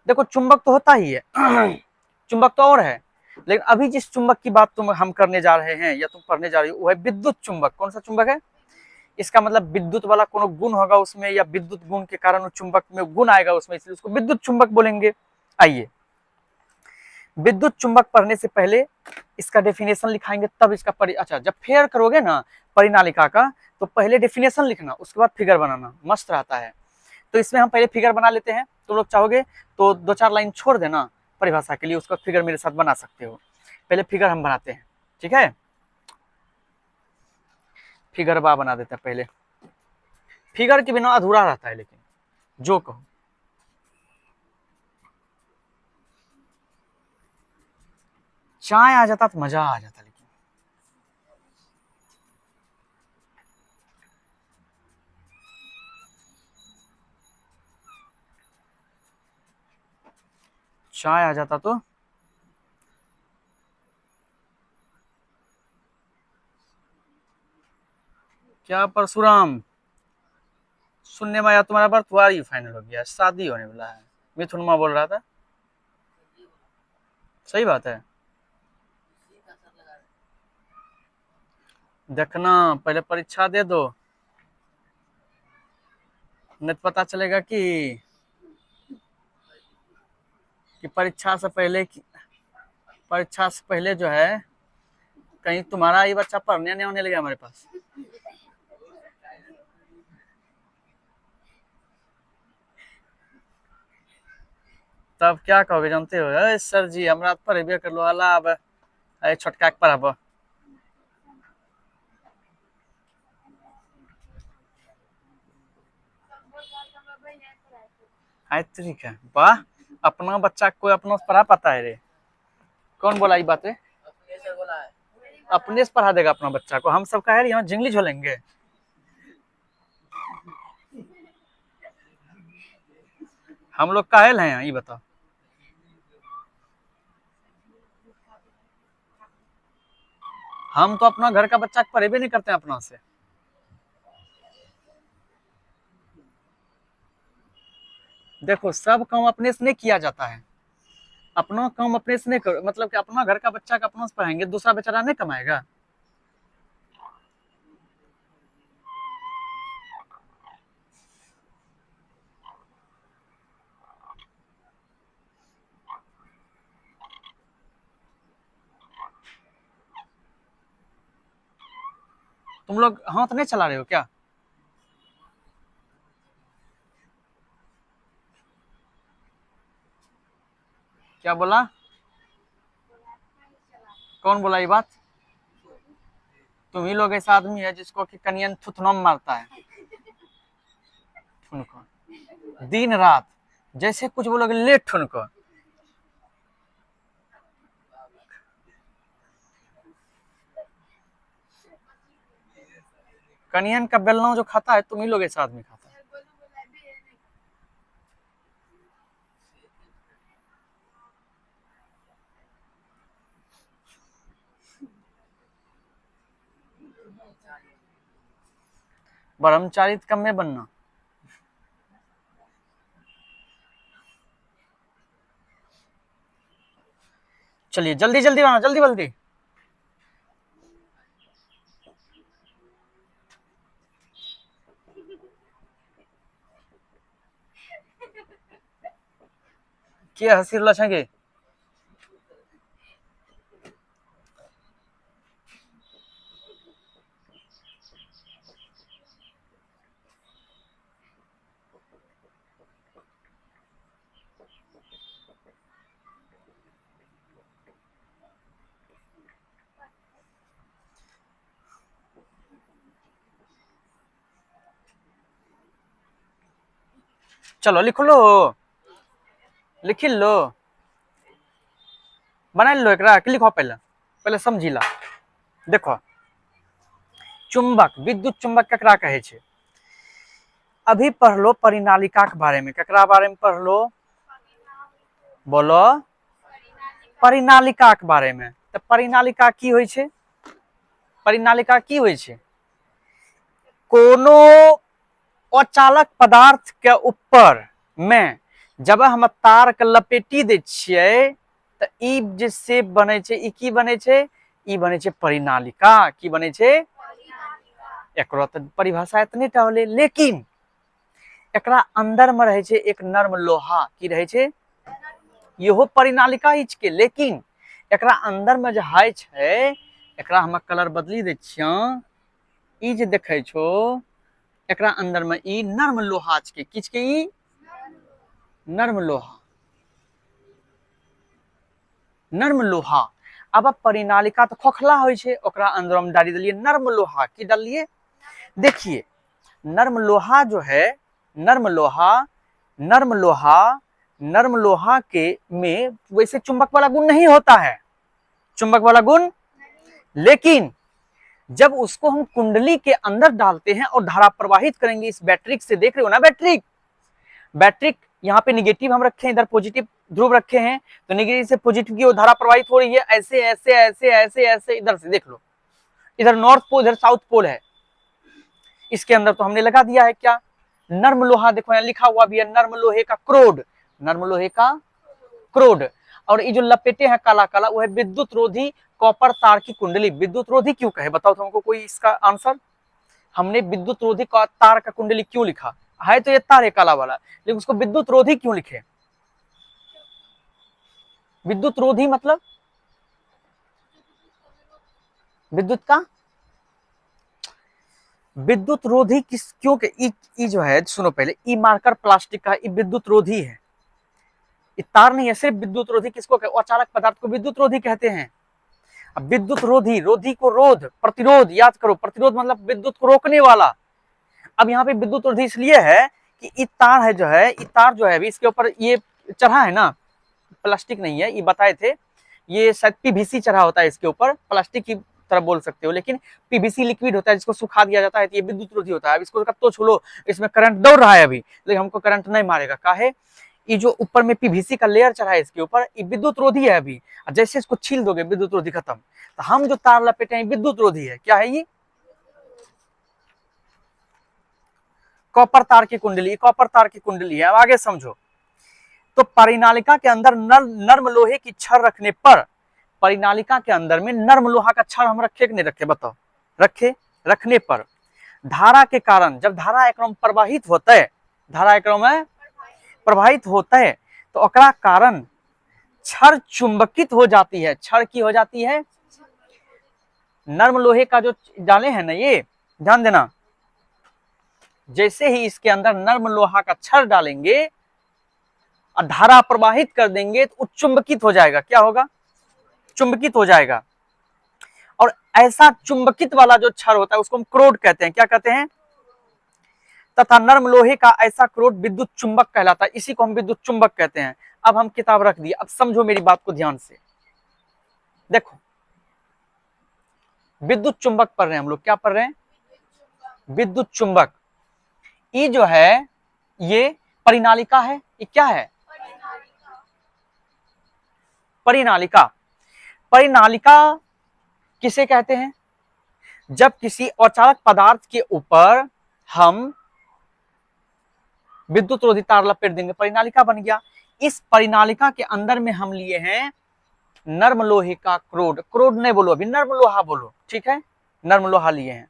देखो चुंबक तो होता ही है चुंबक तो और है, लेकिन अभी जिस चुंबक की बात हम करने जा रहे हैं या तुम पढ़ने जा रही हो वो है विद्युत चुंबक। कौन सा चुंबक है? इसका मतलब विद्युत वाला कोनो गुण होगा उसमें, या विद्युत गुण के कारण चुंबक में गुण आएगा उसमें, इसलिए उसको विद्युत चुंबक बोलेंगे। आइए, विद्युत चुंबक पढ़ने से पहले इसका डेफिनेशन लिखाएंगे, तब इसका अच्छा जब फेयर करोगे ना परिनालिका का, तो पहले डेफिनेशन लिखना, उसके बाद फिगर बनाना, मस्त रहता है। तो इसमें हम पहले फिगर बना लेते हैं, तुम लोग चाहोगे तो 2-4 लाइन छोड़ देना परिभाषा के लिए, उसका फिगर मेरे साथ बना सकते हो। पहले फिगर हम बनाते हैं, ठीक है। फिगर बा बना देते हैं पहले, फिगर के बिना अधूरा रहता है, लेकिन जो कहो। चाय आ जाता तो मजा आ जाता, लेकिन चाय आ जाता तो क्या परशुराम, सुनने में आया तुम्हारा बर्तवारी फाइनल हो गया, शादी होने वाला है, मिथुन माँ बोल रहा था। सही बात है, देखना पहले परीक्षा दे दो, नहीं तो पता चलेगा कि परीक्षा से पहले जो है कहीं तुम्हारा ये बच्चा पढ़ने नहीं होने लगा हमारे पास। तब क्या कहोगे जानते हो, अरे सर जी हमरा पढ़ेबे कर लो, अला अब छोटका के पढ़ाबो। ठीक है, वाह, अपना बच्चा को अपना पढ़ा पाता है रे, कौन बोला ये बात है? अपने से पढ़ा देगा अपना बच्चा को, हम सब का है यहाँ जिंगली झोलेंगे। हम लोग कायल हैं यहाँ, ये बताओ। हम तो अपना घर का बच्चा पढ़ेबे नहीं करते हैं अपना से। देखो सब काम अपने से नहीं किया जाता है, अपना काम अपने से नहीं करो, मतलब कि अपना घर का बच्चा का अपना से पढ़ाएंगे, दूसरा बेचारा नहीं कमाएगा। तुम लोग हाथ नहीं चला रहे हो क्या? क्या बोला, कौन बोला ये बात? तुम ही लोग ऐसा आदमी है जिसको कि कनियन थुथनम मारता है, दिन रात जैसे कुछ बोलोगे लेट ठुनको। कनियन का बेलना जो खाता है तुम ही लोग ऐसा आदमी खाता है। ब्रह्मचारी कम में बनना। चलिए जल्दी जल्दी बना, जल्दी जल्दी। क्या हंसी लछेंगे? चलो लिख लो, लिख लो, बना लो एक लिखो, पहले पहले समझी ला। देखो चुंबक, विद्युत चुंबक ककरा कहे छे? अभी पढ़ लो परिनालिका के बारे में, ककरा बारे में पढ़ लो, बोलो, परिनालिका के बारे में। तो परिनालिका की होय छे? परिनालिका की होय छे? कोनो अचालक पदार्थ के ऊपर में जब हम तार के लपेटी दे छियै तो ई जिससे बने छे, ई की बने छे? ई बने छे परिनालिका। की बने छे? एकरो तो परिभाषा इतने टा होले, लेकिन एकरा अंदर में रहे छे एक नर्म लोहा, की रहे छे, इहो परिनालिका ही छे, लेकिन एकरा अंदर में जो है छे, एकरा हम कलर बदली दे छिया, ई जे देखे छो, एकरा अंदर में ई नर्म लोहा छे, किछ के ई नर्म लोहा, नर्म लोहा। अब परिनालिका तो खोखला होय छे, ओकरा अंदर में डाली दिलिए नर्म लोहा, की डालिए, देखिए नर्म लोहा जो है, नर्म लोहा, नर्म लोहा, नर्म लोहा के में वैसे चुंबक वाला गुण नहीं होता है, चुंबक वाला गुण, लेकिन जब उसको हम कुंडली के अंदर डालते हैं और धारा प्रवाहित करेंगे, इस बैटरिक से देख रहे हो ना, बैटरिक, बैटरिक यहाँ पे निगेटिव हम रखे हैं, इधर पॉजिटिव ध्रुव रखे हैं, तो निगेटिव से पॉजिटिव की ओर धारा प्रवाहित हो रही है, ऐसे ऐसे ऐसे ऐसे ऐसे, इधर से देख लो, इधर नॉर्थ पोल, इधर साउथ पोल है, इसके अंदर तो हमने लगा दिया है क्या, नर्म लोहा, देखो यहाँ लिखा हुआ भी है नर्म लोहे का क्रोड, नर्म लोहे का क्रोड। और ये जो लपेटे हैं काला काला, वो है विद्युत रोधी कॉपर तार की कुंडली। विद्युत रोधी क्यों कहे, बताओ तो हमको कोई इसका आंसर। हमने विद्युत रोधी तार का कुंडली क्यों लिखा है, तो ये तार है काला वाला, लेकिन उसको विद्युत रोधी क्यों लिखे, विद्युत रोधी मतलब विद्युत का, विद्युत रोधी किस, क्योंकि ई जो है, सुनो पहले, ई मार्कर प्लास्टिक का, ई विद्युत रोधी है, ये तार नहीं है, सिर्फ विद्युत रोधी किसको कहते, अचालक पदार्थ को विद्युत रोधी कहते हैं। अब विद्युत रोधी, रोधी को रोध, प्रतिरोध, याद करो, प्रतिरोध मतलब विद्युत को रोकने वाला। अब यहाँ पे विद्युत रोधी इसलिए है कि ये तार है जो है, ये तार जो है अभी इसके ऊपर ये चढ़ा है ना, प्लास्टिक नहीं है, ये बताए थे, ये शायद पीवीसी चढ़ा होता है इसके ऊपर, प्लास्टिक की तरह बोल सकते हो, लेकिन पीवीसी लिक्विड होता है जिसको सुखा दिया जाता है, तो ये विद्युत रोधी होता है। अब इसको कब तो छोड़ो, इसमें करंट दौड़ रहा है अभी, लेकिन हमको करंट नहीं मारेगा, काहे, ये जो ऊपर में पीवीसी का लेयर चढ़ा है इसके ऊपर, ये विद्युत रोधी है अभी, जैसे इसको छील दोगे विद्युत रोधी खत्म। तो हम जो तार लपेटे हैं विद्युत रोधी है, क्या है ये, कॉपर तार की कुंडली, कॉपर तार की कुंडली है। अब आगे समझो, तो परिनालिका के अंदर नर्म लोहे की छड़ रखने पर, परिनालिका के अंदर में नर्म लोहा का छड़ हम रखे कि नहीं रखे, बताओ, रखे, रखने पर धारा के कारण, जब धारा एकरम प्रवाहित होता है, धारा एकरम में प्रवाहित होता है, तो ओकरा कारण छड़ चुंबकित हो जाती है, छड़ की हो जाती है, नर्म लोहे का जो डाले हैं ना, ये ध्यान देना, जैसे ही इसके अंदर नर्म लोहा का छड़ डालेंगे और धारा प्रवाहित कर देंगे, तो चुंबकित हो जाएगा, क्या होगा, चुंबकित हो जाएगा। और ऐसा चुंबकित वाला जो छड़ होता है उसको हम क्रोड कहते हैं, क्या कहते हैं, तथा नर्म लोहे का ऐसा क्रोड विद्युत चुंबक कहलाता है, इसी को हम विद्युत चुंबक कहते हैं। अब हम किताब रख दी, अब समझो मेरी बात को ध्यान से, देखो विद्युत चुंबक पढ़ रहे हैं हम लोग, क्या पढ़ रहे हैं, विद्युत चुंबक। ये जो है ये परिनालिका है, ये क्या है, परिनालिका। परिनालिका किसे कहते हैं, जब किसी अचालक पदार्थ के ऊपर हम विद्युत रोधी तार लपेट देंगे, परिनालिका बन गया। इस परिनालिका के अंदर में हम लिए हैं नर्म लोहे का क्रोड, क्रोड नहीं बोलो अभी, नर्म लोहा बोलो, ठीक है, नर्म लोहा लिए हैं।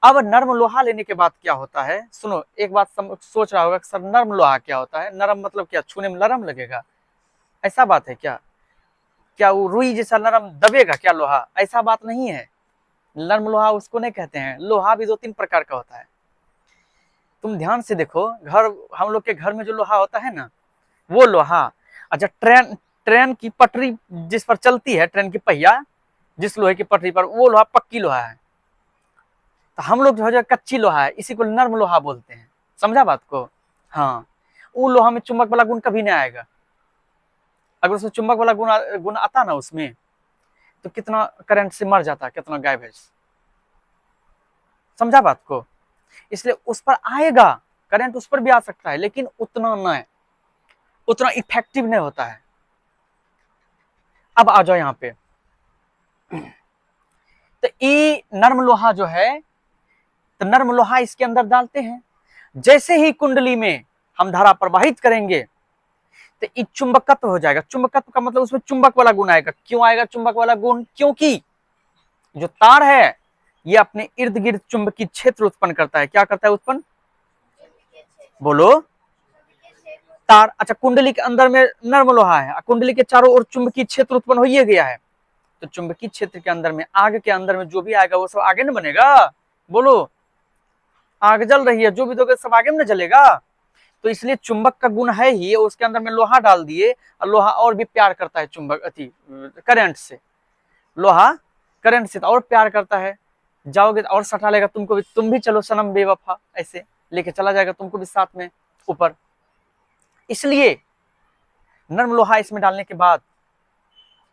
अब नर्म लोहा लेने के बाद क्या होता है, सुनो एक बात सोच रहा होगा कि सर नर्म लोहा क्या होता है, नरम मतलब क्या, छूने में नरम लगेगा, ऐसा बात है क्या, क्या वो रुई जैसा नरम दबेगा क्या लोहा, ऐसा बात नहीं है। नर्म लोहा उसको नहीं कहते हैं, लोहा भी 2-3 प्रकार का होता है। तुम ध्यान से देखो, घर, हम लोग के घर में जो लोहा होता है ना, वो लोहा, अच्छा ट्रेन की पटरी जिस पर चलती है, ट्रेन की पहिया जिस लोहे की पटरी पर, वो लोहा पक्की लोहा है। तो हम लोग जो है कच्ची लोहा है, इसी को नर्म लोहा बोलते हैं, समझा बात को। हाँ, वो लोहा में चुंबक वाला गुण कभी नहीं आएगा, अगर उसमें चुंबक वाला गुण आता ना उसमें, तो कितना करंट से मर जाता, कितना गाय भैंस, समझा बात को। इसलिए उस पर आएगा करंट, उस पर भी आ सकता है, लेकिन उतना नहीं, उतना इफेक्टिव नहीं होता है। अब आ जाओ यहाँ पे, तो ये नर्म लोहा जो है, तो नर्म लोहा इसके अंदर डालते हैं, जैसे ही कुंडली में हम धारा प्रवाहित करेंगे तो ये चुंबकत्व हो जाएगा। चुंबकत्व का मतलब उसमें चुंबक वाला गुण आएगा। क्यों आएगा चुंबक वाला गुण, क्योंकि जो तार है ये अपने इर्द गिर्द चुंबकीय क्षेत्र उत्पन्न करता है। क्या करता है उत्पन्न? बोलो। तार, अच्छा कुंडली के अंदर में नर्म लोहा है, कुंडली के चारों ओर चुंबकीय क्षेत्र उत्पन्न हो ही गया है, तो चुंबकीय क्षेत्र के अंदर में, आग के अंदर में जो भी आएगा वो सब आगे न बनेगा। बोलो, आग जल रही है, जो भी दोगे सब आगे में न जलेगा। तो इसलिए चुंबक का गुण है ही, उसके अंदर में लोहा डाल दिए, और लोहा और भी प्यार करता है चुंबक अति करंट से, लोहा करंट से तो और प्यार करता है। जाओगे तो और सटा लेगा तुमको भी, तुम भी चलो सनम बेवफा, ऐसे लेके चला जाएगा तुमको भी साथ में ऊपर। इसलिए नर्म लोहा इसमें डालने के बाद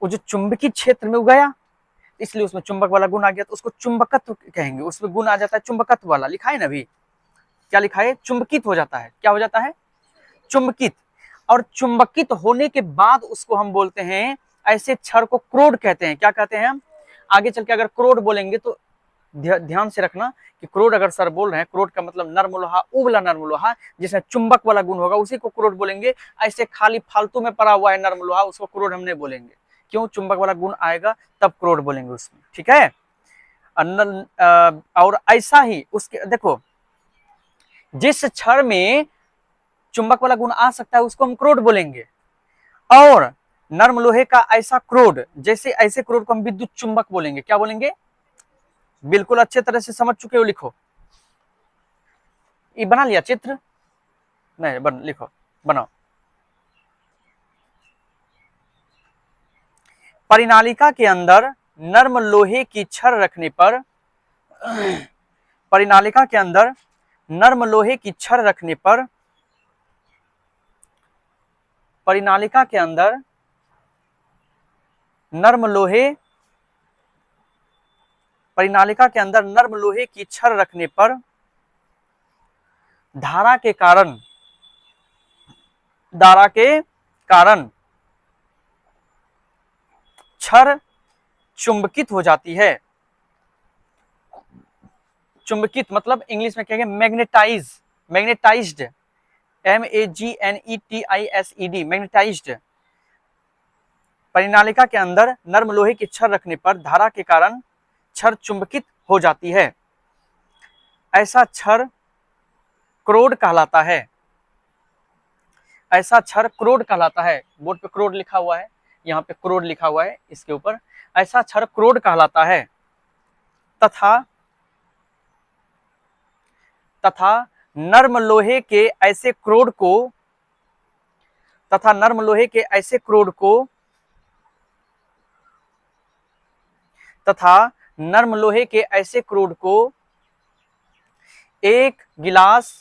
वो जो चुंबकीय क्षेत्र में उगाया, इसलिए उसमें चुंबक वाला गुण आ गया, तो उसको चुंबकत्व कहेंगे। उसमें गुण आ जाता है चुंबकत्व वाला, लिखा है ना अभी, क्या लिखा है? चुंबकित हो जाता है। क्या हो जाता है? चुंबकित। और चुंबकित होने के बाद उसको हम बोलते हैं, ऐसे क्षण को क्रोड कहते हैं। क्या कहते हैं हम? आगे चल के अगर क्रोड बोलेंगे तो ध्यान से रखना कि क्रोड अगर सर बोल रहे हैं, क्रोड का मतलब नर्म लोहा, उबला नर्म लोहा जिसमें चुंबक वाला गुण होगा, उसी को क्रोड बोलेंगे। ऐसे खाली फालतू में पड़ा हुआ है नर्म लोहा, उसको क्रोड हम नहीं बोलेंगे। क्यों? चुंबक वाला गुण आएगा तब क्रोड बोलेंगे उसमें, ठीक है। और ऐसा ही उसके देखो, जिस क्षण में चुंबक वाला गुण आ सकता है उसको हम क्रोड बोलेंगे। और नर्म लोहे का ऐसा क्रोड, जैसे ऐसे क्रोड को हम विद्युत चुंबक बोलेंगे। क्या बोलेंगे? बिल्कुल अच्छे तरह से समझ चुके हो, लिखो। ये बना लिया चित्र? नहीं लिखो, बनाओ। परिनालिका के अंदर नर्म लोहे की छड़ रखने पर, परिनालिका के अंदर नर्म लोहे की छड़ रखने पर, परिनालिका के अंदर नर्म लोहे, परिनालिका के अंदर नर्म लोहे की छड़ रखने पर धारा के कारण, धारा के कारण छड़ चुंबकित हो जाती है। चुंबकित मतलब इंग्लिश में कहेंगे मैग्नेटाइज, मैग्नेटाइज्ड, MEGNETISED, मैग्नेटाइज्ड। परिनालिका के अंदर नर्म लोहे की छड़ रखने पर धारा के कारण छड़ चुंबकित हो जाती है। ऐसा छड़ क्रोड कहलाता है। ऐसा छड़ क्रोड कहलाता है। बोर्ड पे क्रोड लिखा हुआ है, यहाँ पे क्रोड लिखा हुआ है इसके ऊपर। ऐसा छड़ क्रोड कहलाता है। तथा नर्म लोहे के ऐसे क्रोड को, तथा नर्म लोहे के ऐसे क्रोड को, तथा नर्म लोहे के ऐसे क्रोड को एक गिलास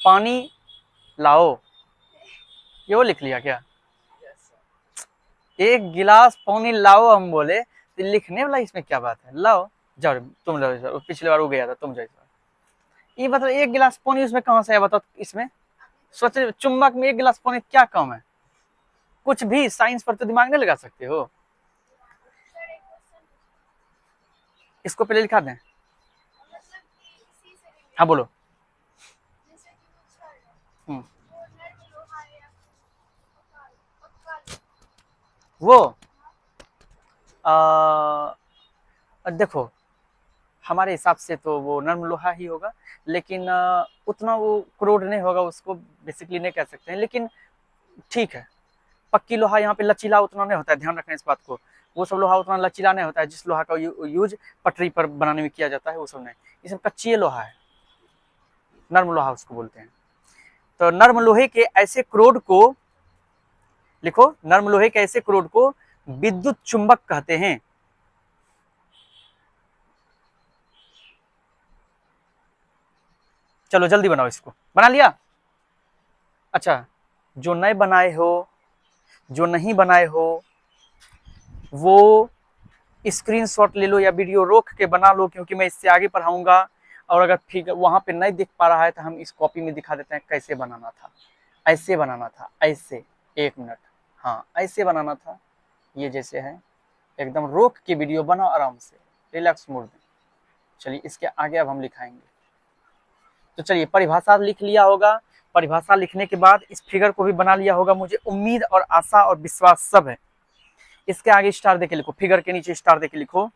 पानी लाओ। ये वो लिख लिया क्या? एक गिलास पानी लाओ हम बोले तो लिखने वाला इसमें क्या बात है? लाओ, जाओ तुम लो, पिछले बार वो गया था, तुम जाओ। ये मतलब एक गिलास पानी उसमें कहां से है बताओ? इसमें सोचे चुंबक में एक गिलास पानी क्या काम है? कुछ भी साइंस पर तो दिमाग नहीं लगा सकते हो। इसको पहले लिखा दें। हाँ बोलो। वो देखो, हमारे हिसाब से तो वो नर्म लोहा ही होगा, लेकिन उतना वो क्रोड नहीं होगा, उसको बेसिकली नहीं कह सकते हैं, लेकिन ठीक है। पक्की लोहा यहाँ पे लचीला उतना नहीं होता है, ध्यान रखना इस बात को। वो सब लोहा उतना लचीला नहीं होता है जिस लोहा का यूज पटरी पर बनाने में किया जाता है, वो सब नहीं। इसमें कच्ची लोहा है, नर्म लोहा उसको बोलते हैं। तो नर्म लोहे के ऐसे क्रोड को, लिखो, नर्म लोहे के ऐसे क्रोड को विद्युत चुंबक कहते हैं। चलो जल्दी बनाओ, इसको बना लिया? अच्छा, जो नए बनाए हो, जो नहीं बनाए हो, वो स्क्रीनशॉट ले लो या वीडियो रोक के बना लो, क्योंकि मैं इससे आगे पढ़ाऊंगा। और अगर फिगर वहां पे नहीं दिख पा रहा है तो हम इस कॉपी में दिखा देते हैं कैसे बनाना था। ऐसे बनाना था, ऐसे, 1 मिनट, हाँ ऐसे बनाना था। ये जैसे है, एकदम रोक के वीडियो बनाओ आराम से, रिलैक्स मोड में। चलिए इसके आगे अब हम लिखाएंगे। तो चलिए, परिभाषा लिख लिया होगा। परिभाषा लिखने के बाद इस फिगर को भी बना लिया होगा, मुझे उम्मीद और आशा और विश्वास सब है। इसके आगे स्टार देके लिखो, फिगर के नीचे स्टार देके लिखो।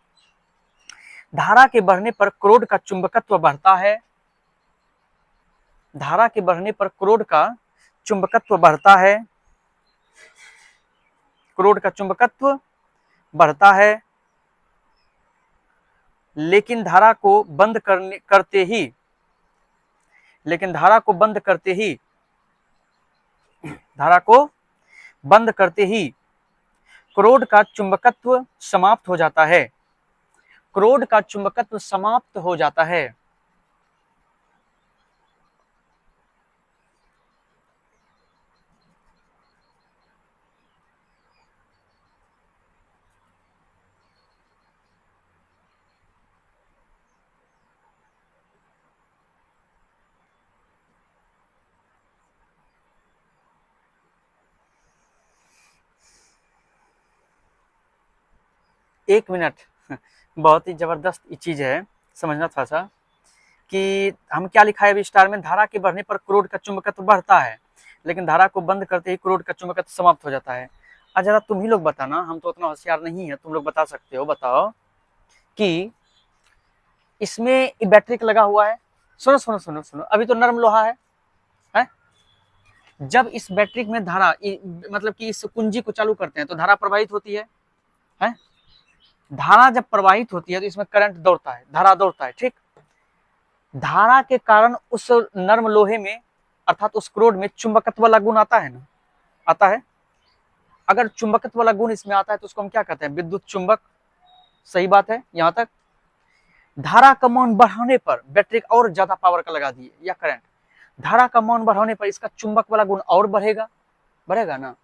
धारा के बढ़ने पर क्रोड का चुंबकत्व बढ़ता है। धारा के बढ़ने पर क्रोड का चुंबकत्व बढ़ता है। क्रोड का चुंबकत्व बढ़ता है, लेकिन धारा को बंद करते ही धारा को बंद करते ही क्रोड का चुंबकत्व समाप्त हो जाता है। क्रोड का चुंबकत्व समाप्त हो जाता है। एक मिनट, बहुत ही जबरदस्त चीज है, समझना थोड़ा सा कि हम क्या लिखा है अभी स्टार में, धारा के बढ़ने पर क्रोड का चुंबकत्व बढ़ता है, लेकिन धारा को बंद करते ही क्रोड का चुंबकत्व समाप्त हो जाता है। आज जरा तुम ही लोग बताना, हम तो उतना होशियार नहीं है, तुम लोग बता सकते हो, बताओ कि इसमें बैटरी लगा हुआ है। सुनो सुनो सुनो सुनो, अभी तो नरम लोहा है? जब इस बैटरी में धारा मतलब कि इस कुंजी को चालू करते हैं तो धारा प्रवाहित होती है? धारा जब प्रवाहित होती है तो इसमें करंट दौड़ता है, धारा दौड़ता है, ठीक। धारा के कारण उस नर्म लोहे में अर्थात उस क्रोड में चुंबकत्व वाला गुण आता है ना, आता है। अगर चुंबकत्व वाला गुण इसमें आता है तो उसको हम क्या कहते हैं? विद्युत चुंबक। सही बात है यहां तक। धारा का मान बढ़ाने पर बैटरी और ज्यादा पावर का लगा दिए या करंट, धारा का मान बढ़ाने पर इसका चुंबक वाला गुण और बढ़ेगा, बढ़ेगा ना।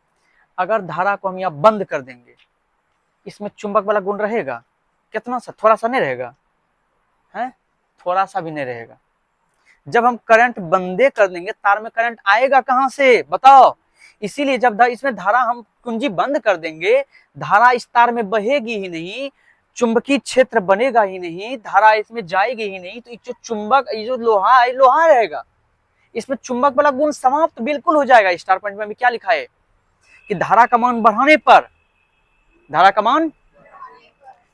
अगर धारा को हम यहाँ बंद कर देंगे, इसमें चुंबक वाला गुण रहेगा कितना सा? थोड़ा सा नहीं रहेगा, है थोड़ा सा भी नहीं रहेगा। जब हम करंट बंदे कर देंगे, तार में करंट आएगा कहां से बताओ? इसीलिए जब इसमें धारा हम कुंजी बंद कर देंगे, धारा इस तार में बहेगी ही नहीं, चुंबकीय क्षेत्र बनेगा ही नहीं, धारा इसमें जाएगी ही नहीं, तो जो चुंबक, ये जो लोहा है, लोहा रहेगा, इसमें चुंबक वाला गुण समाप्त बिल्कुल हो जाएगा। स्टार पॉइंट में क्या लिखा है कि धारा का मान बढ़ाने पर, धारा का मान,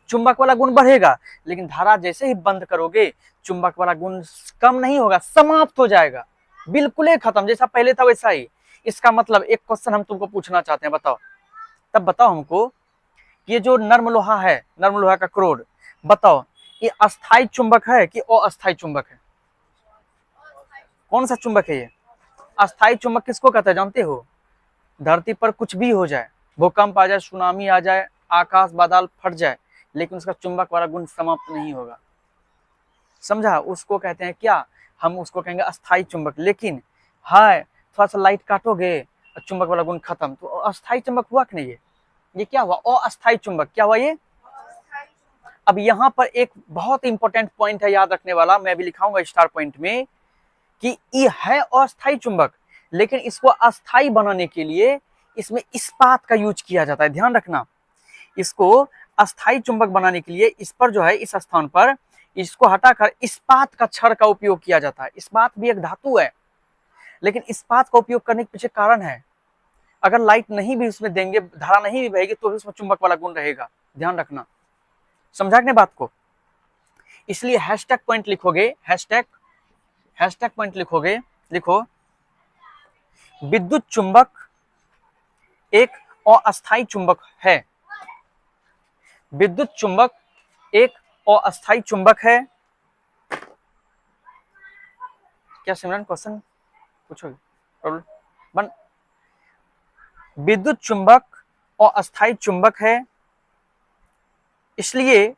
चुंबक वाला गुण बढ़ेगा, लेकिन धारा जैसे ही बंद करोगे चुंबक वाला गुण कम नहीं होगा, समाप्त हो जाएगा, बिल्कुल ही खत्म, जैसा पहले था वैसा ही। इसका मतलब एक क्वेश्चन हम तुमको पूछना चाहते हैं, बताओ, तब बताओ हमको, ये जो नर्म लोहा है, नर्म लोहा का क्रोड, बताओ ये अस्थाई चुंबक है कि अस्थाई चुंबक है? कौन सा चुंबक है ये? अस्थाई चुंबक किसको कहते हैं जानते हो? धरती पर कुछ भी हो जाए, भूकंप आ जाए, सुनामी आ जाए, आकाश बादल फट जाए, लेकिन उसका चुंबक वाला गुण समाप्त नहीं होगा, समझा? उसको कहते हैं क्या? हम उसको कहेंगे अस्थाई चुंबक। लेकिन है थोड़ा सा लाइट काटोगे चुंबक वाला गुण खत्म, तो अस्थाई चुंबक हुआ कि नहीं? ये क्या हुआ? अस्थाई चुंबक। क्या हुआ ये? अब यहाँ पर एक बहुत इंपॉर्टेंट पॉइंट है याद रखने वाला, मैं भी लिखाऊंगा स्टार पॉइंट में, कि ये है अस्थाई चुंबक, लेकिन इसको अस्थाई बनाने के लिए इसमें इस्पात का यूज किया जाता है, ध्यान रखना। इसको अस्थाई चुंबक बनाने के लिए इस पर जो है, इस स्थान पर इसको हटाकर इस्पात का छड़ का उपयोग किया जाता है। इस्पात भी एक धातु है, लेकिन इस्पात का उपयोग करने के पीछे कारण है, अगर लाइट नहीं भी उसमें देंगे, धारा नहीं भी बहेगी, तो भी उसमें चुंबक वाला गुण रहेगा, ध्यान रखना। समझा कि नहीं बात को? इसलिए हैशटैग पॉइंट लिखोगे, हैशटैग पॉइंट लिखोगे, लिखो विद्युत चुंबक एक अस्थाई चुंबक है। विद्युत चुंबक एक अस्थाई चुंबक है। क्या सिमरन क्वेश्चन पूछोगे? प्रॉब्लम? विद्युत चुंबक अस्थाई चुंबक है, इसलिए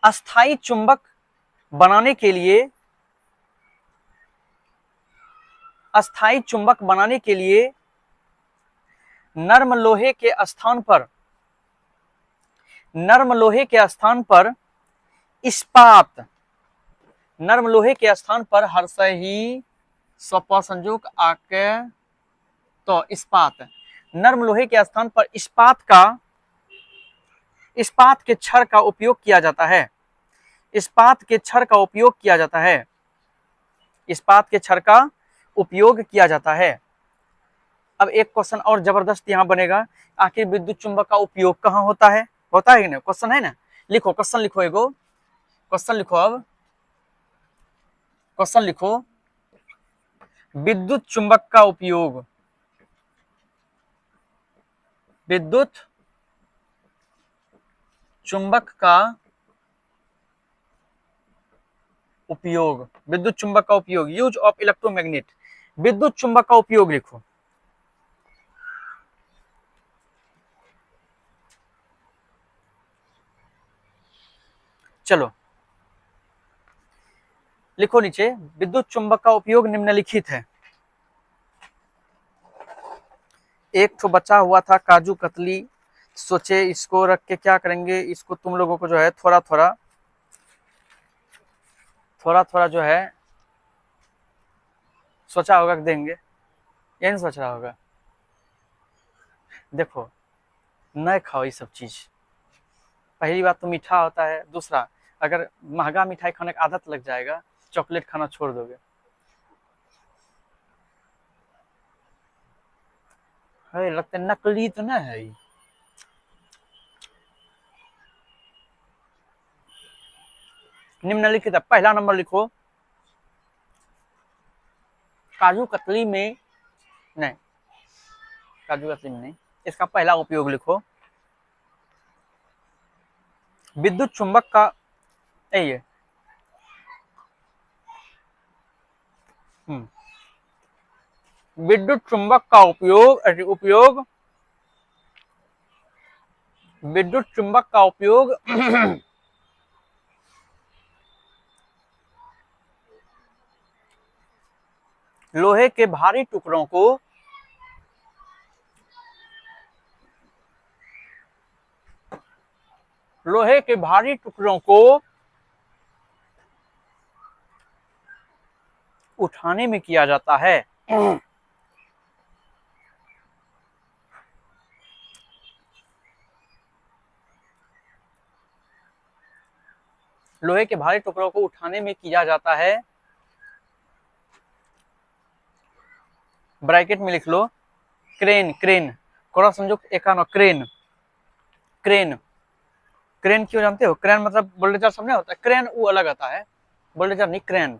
अस्थाई चुंबक बनाने के लिए, अस्थाई चुंबक बनाने के लिए नर्म लोहे के स्थान पर, नर्म लोहे के स्थान पर इस्पात, नर्म लोहे के स्थान पर हर्षय ही स्वप संयोग आके, तो इस्पात, नर्म लोहे के स्थान पर इस्पात के छड़ का उपयोग किया जाता है। इस्पात के छड़ का उपयोग किया जाता है। इस्पात के छड़ का उपयोग किया जाता है। अब एक क्वेश्चन और जबरदस्त यहाँ बनेगा, आखिर विद्युत चुंबक का उपयोग कहाँ होता है कि नहीं, क्वेश्चन है ना, लिखो क्वेश्चन लिखो, एगो क्वेश्चन लिखो, अब क्वेश्चन लिखो, विद्युत चुंबक का उपयोग, विद्युत चुंबक का उपयोग, विद्युत चुंबक का उपयोग, यूज ऑफ इलेक्ट्रोमैग्नेट, विद्युत चुंबक का उपयोग लिखो। चलो लिखो नीचे, विद्युत चुंबक का उपयोग निम्नलिखित है। एक तो बचा हुआ था काजू कतली, सोचे इसको रख के क्या करेंगे, इसको तुम लोगों को जो है थोड़ा थोड़ा जो है सोचा होगा कि देंगे, ये नहीं सोच रहा होगा। देखो न खाओ ये सब चीज, पहली बात तो मीठा होता है, दूसरा अगर महंगा मिठाई खाने की आदत लग जाएगा, चॉकलेट खाना छोड़ दोगे। है लगता है नकली तो ना है। निम्नलिखित, पहला नंबर लिखो, काजू कतली में नहीं, काजू कतली में नहीं, इसका पहला उपयोग लिखो, विद्युत चुंबक का ये विद्युत चुंबक का उपयोग विद्युत चुंबक का उपयोग लोहे के भारी टुकड़ों को उठाने में किया जाता है। लोहे के भारी टुकड़ों को उठाने में किया जाता है, ब्रैकेट में लिख लो, क्रेन, क्रेन, कोरा संयुक्त एकानो, क्रेन, क्रेन, क्रेन क्यों जानते हो, क्रेन मतलब बुलडोजर सब नहीं होता, क्रेन वो अलग आता है, बुलडोजर नहीं, क्रेन।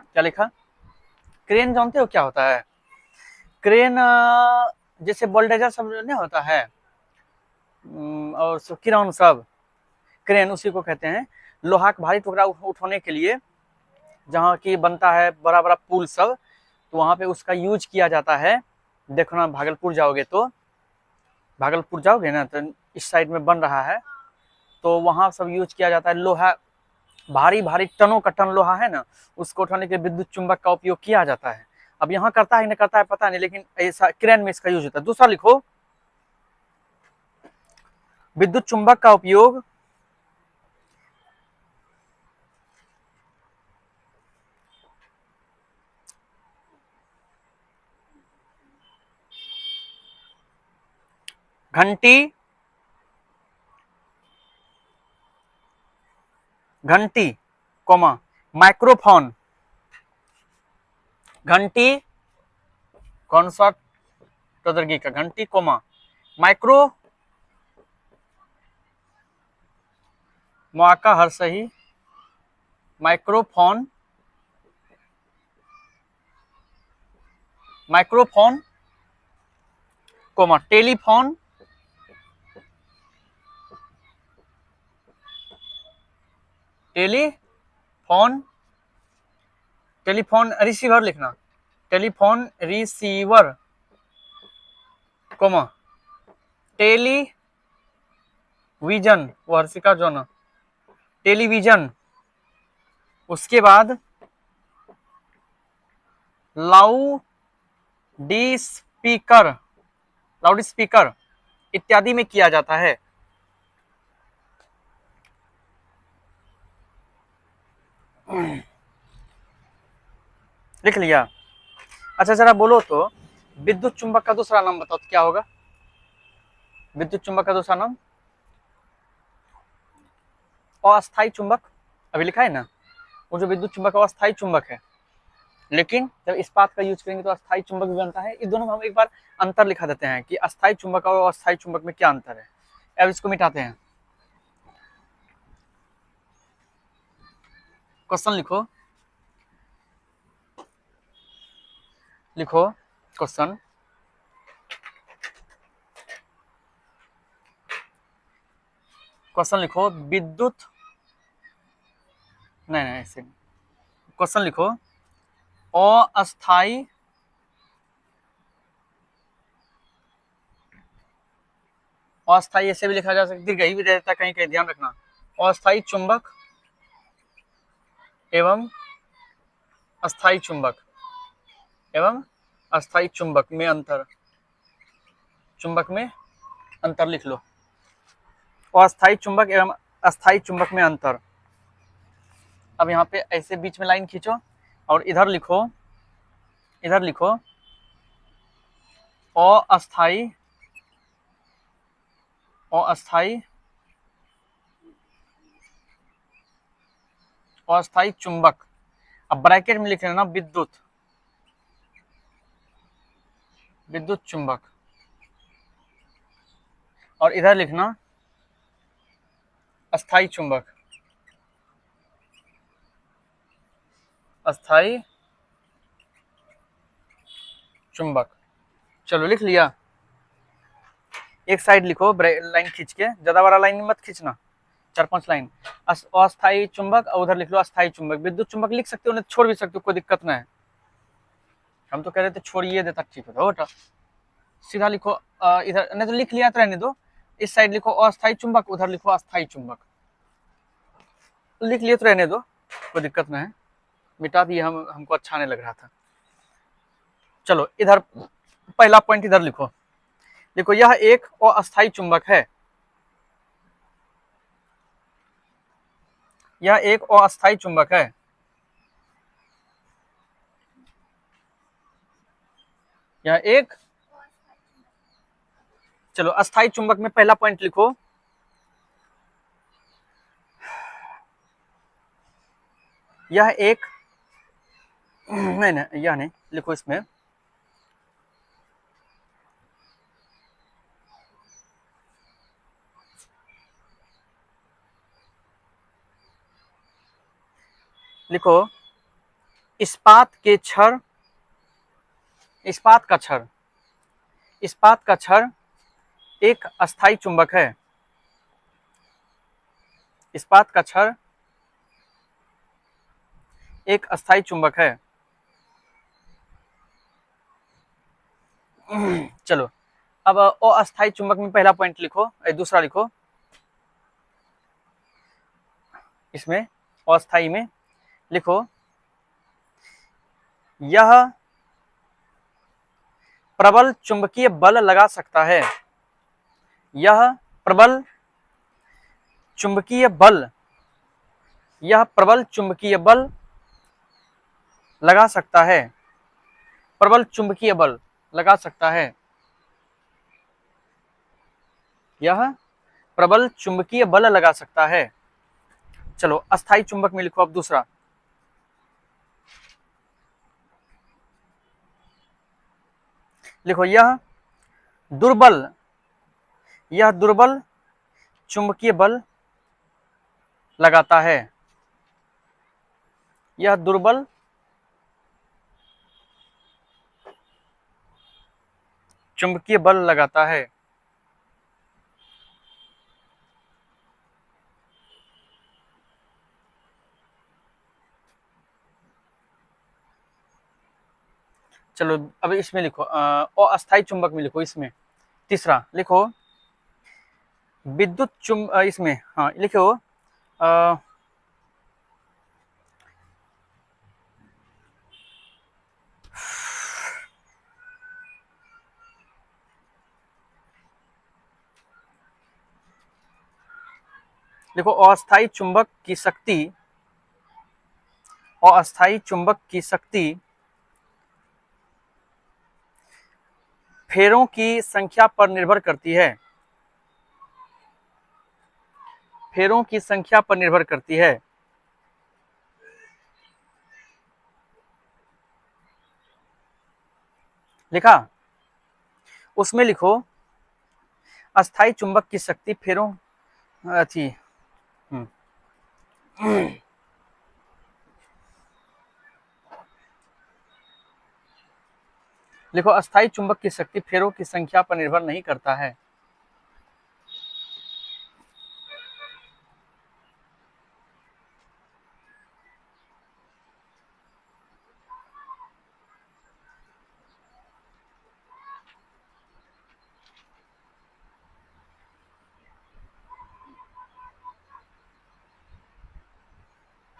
क्या लिखा, क्रेन जानते हो क्या होता है, क्रेन जैसे बुलडोजर सब नहीं होता है, और किरान सब, क्रेन उसी को कहते हैं। लोहा का भारी टुकड़ा उठाने के लिए जहाँ की बनता है बड़ा बड़ा पुल सब, तो वहाँ पे उसका यूज किया जाता है। देखो ना, भागलपुर जाओगे ना, तो इस साइड में बन रहा है, तो वहाँ सब यूज किया जाता है। लोहा भारी भारी टनों का टन लोहा है ना, उसको उठाने के विद्युत चुंबक का उपयोग किया जाता है। अब यहाँ करता है नहीं करता है पता नहीं, लेकिन ऐसा क्रेन में इसका यूज होता है। दूसरा लिखो, विद्युत चुंबक का उपयोग घंटी कोमा माइक्रोफोन, घंटी कौन सा टदरगी का, घंटी कोमा माइक्रो, मौका हर सही, microphone, microphone comma telephone, telephone, telephone receiver लिखना, टेलीफोन रिसीवर कोमा टेलीविजन, वो हर्षिका जो ना, टेलीविजन। उसके बाद लाउड स्पीकर इत्यादि में किया जाता है। लिख लिया। अच्छा जरा बोलो तो विद्युत चुंबक का दूसरा नाम बताओ तो क्या होगा? विद्युत चुंबक का दूसरा नाम अस्थायी चुंबक। अभी लिखा है ना, वो जो विद्युत चुंबक है वो अस्थायी चुंबक है, लेकिन जब इस्पात का यूज करेंगे तो अस्थायी चुंबक भी बनता है। इस दोनों में हम एक बार अंतर लिखा देते हैं कि अस्थायी चुंबक और अस्थायी चुंबक में क्या अंतर है। अब इसको मिटाते हैं। क्वेश्चन लिखो, लिखो क्वेश्चन। क्वेश्चन लिखो विद्युत, नहीं नहीं ऐसे क्वेश्चन लिखो अस्थायी, अस्थायी ऐसे भी लिखा जा सकता है, दीर्घई भी रहता है कहीं कहीं, ध्यान रखना। अस्थायी चुंबक एवं अस्थायी चुंबक एवं अस्थायी चुंबक में अंतर, चुंबक में अंतर लिख लो। अस्थायी चुंबक एवं अस्थायी चुंबक में अंतर। अब यहाँ पे ऐसे बीच में लाइन खींचो और इधर लिखो, इधर लिखो अस्थायी, अस्थायी, अस्थायी चुंबक। अब ब्रैकेट में लिख लेना विद्युत, विद्युत चुंबक, और इधर लिखना अस्थायी चुंबक, अस्थायी चुंबक। चलो लिख लिया। एक साइड लिखो लाइन खींच के, ज्यादा बड़ा लाइन मत खींचना, 4-5 लाइन। अस्थायी चुंबक और उधर लिख लो अस्थायी चुंबक। विद्युत चुंबक लिख सकते हो, नहीं छोड़ भी सकते हो, कोई दिक्कत नहीं है। हम तो कह रहे थे छोड़िए देता ठीक होता बेटा। सीधा लिखो इधर, नहीं तो लिख लिया तो रहने दो। इस साइड लिखो अस्थायी चुंबक, उधर लिखो अस्थायी चुंबक। लिख लिए तो रहने दो, कोई दिक्कत नहीं है। मिटा दिए हम, हमको अच्छा नहीं लग रहा था। चलो इधर पहला पॉइंट इधर लिखो, देखो यह एक अस्थायी चुंबक है, यह एक अस्थायी चुंबक है। यह एक, चलो अस्थायी चुंबक में पहला पॉइंट लिखो, यह एक, नहीं नहीं यह नहीं लिखो, इसमें लिखो इस्पात के छड़, इस्पात का छड़, इस्पात का छड़ एक अस्थायी चुंबक है। इस्पात का छड़ एक अस्थायी चुंबक है। चलो अब अस्थायी चुंबक में पहला पॉइंट लिखो, दूसरा लिखो इसमें, अस्थायी में लिखो यह प्रबल चुंबकीय बल लगा सकता है। यह प्रबल चुंबकीय बल, यह प्रबल चुंबकीय बल लगा सकता है, प्रबल चुंबकीय बल लगा सकता है। यह प्रबल चुंबकीय बल लगा सकता है। चलो अस्थायी चुंबक में लिखो अब दूसरा, लिखो यह दुर्बल, यह दुर्बल चुंबकीय बल लगाता है। यह दुर्बल चुंबकीय बल लगाता है। चलो अब इसमें लिखो अस्थायी चुंबक में लिखो, इसमें तीसरा लिखो विद्युत इसमें हाँ लिखो देखो अस्थायी चुंबक की शक्ति, और अस्थायी चुंबक की शक्ति फेरों की संख्या पर निर्भर करती है। फेरों की संख्या पर निर्भर करती है। लिखा? उसमें लिखो अस्थायी चुंबक की शक्ति फेरों थी। लिखो अस्थायी चुंबक की शक्ति फेरों की संख्या पर निर्भर नहीं करता है।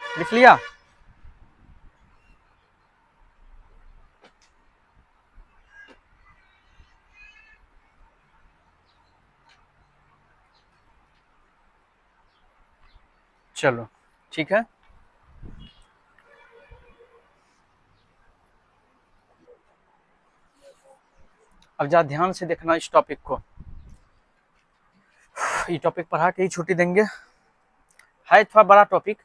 लिख लिया? चलो ठीक है। अब जा ध्यान से देखना इस टॉपिक को। ये टॉपिक पढ़ा के ही छुट्टी देंगे। है थोड़ा बड़ा टॉपिक,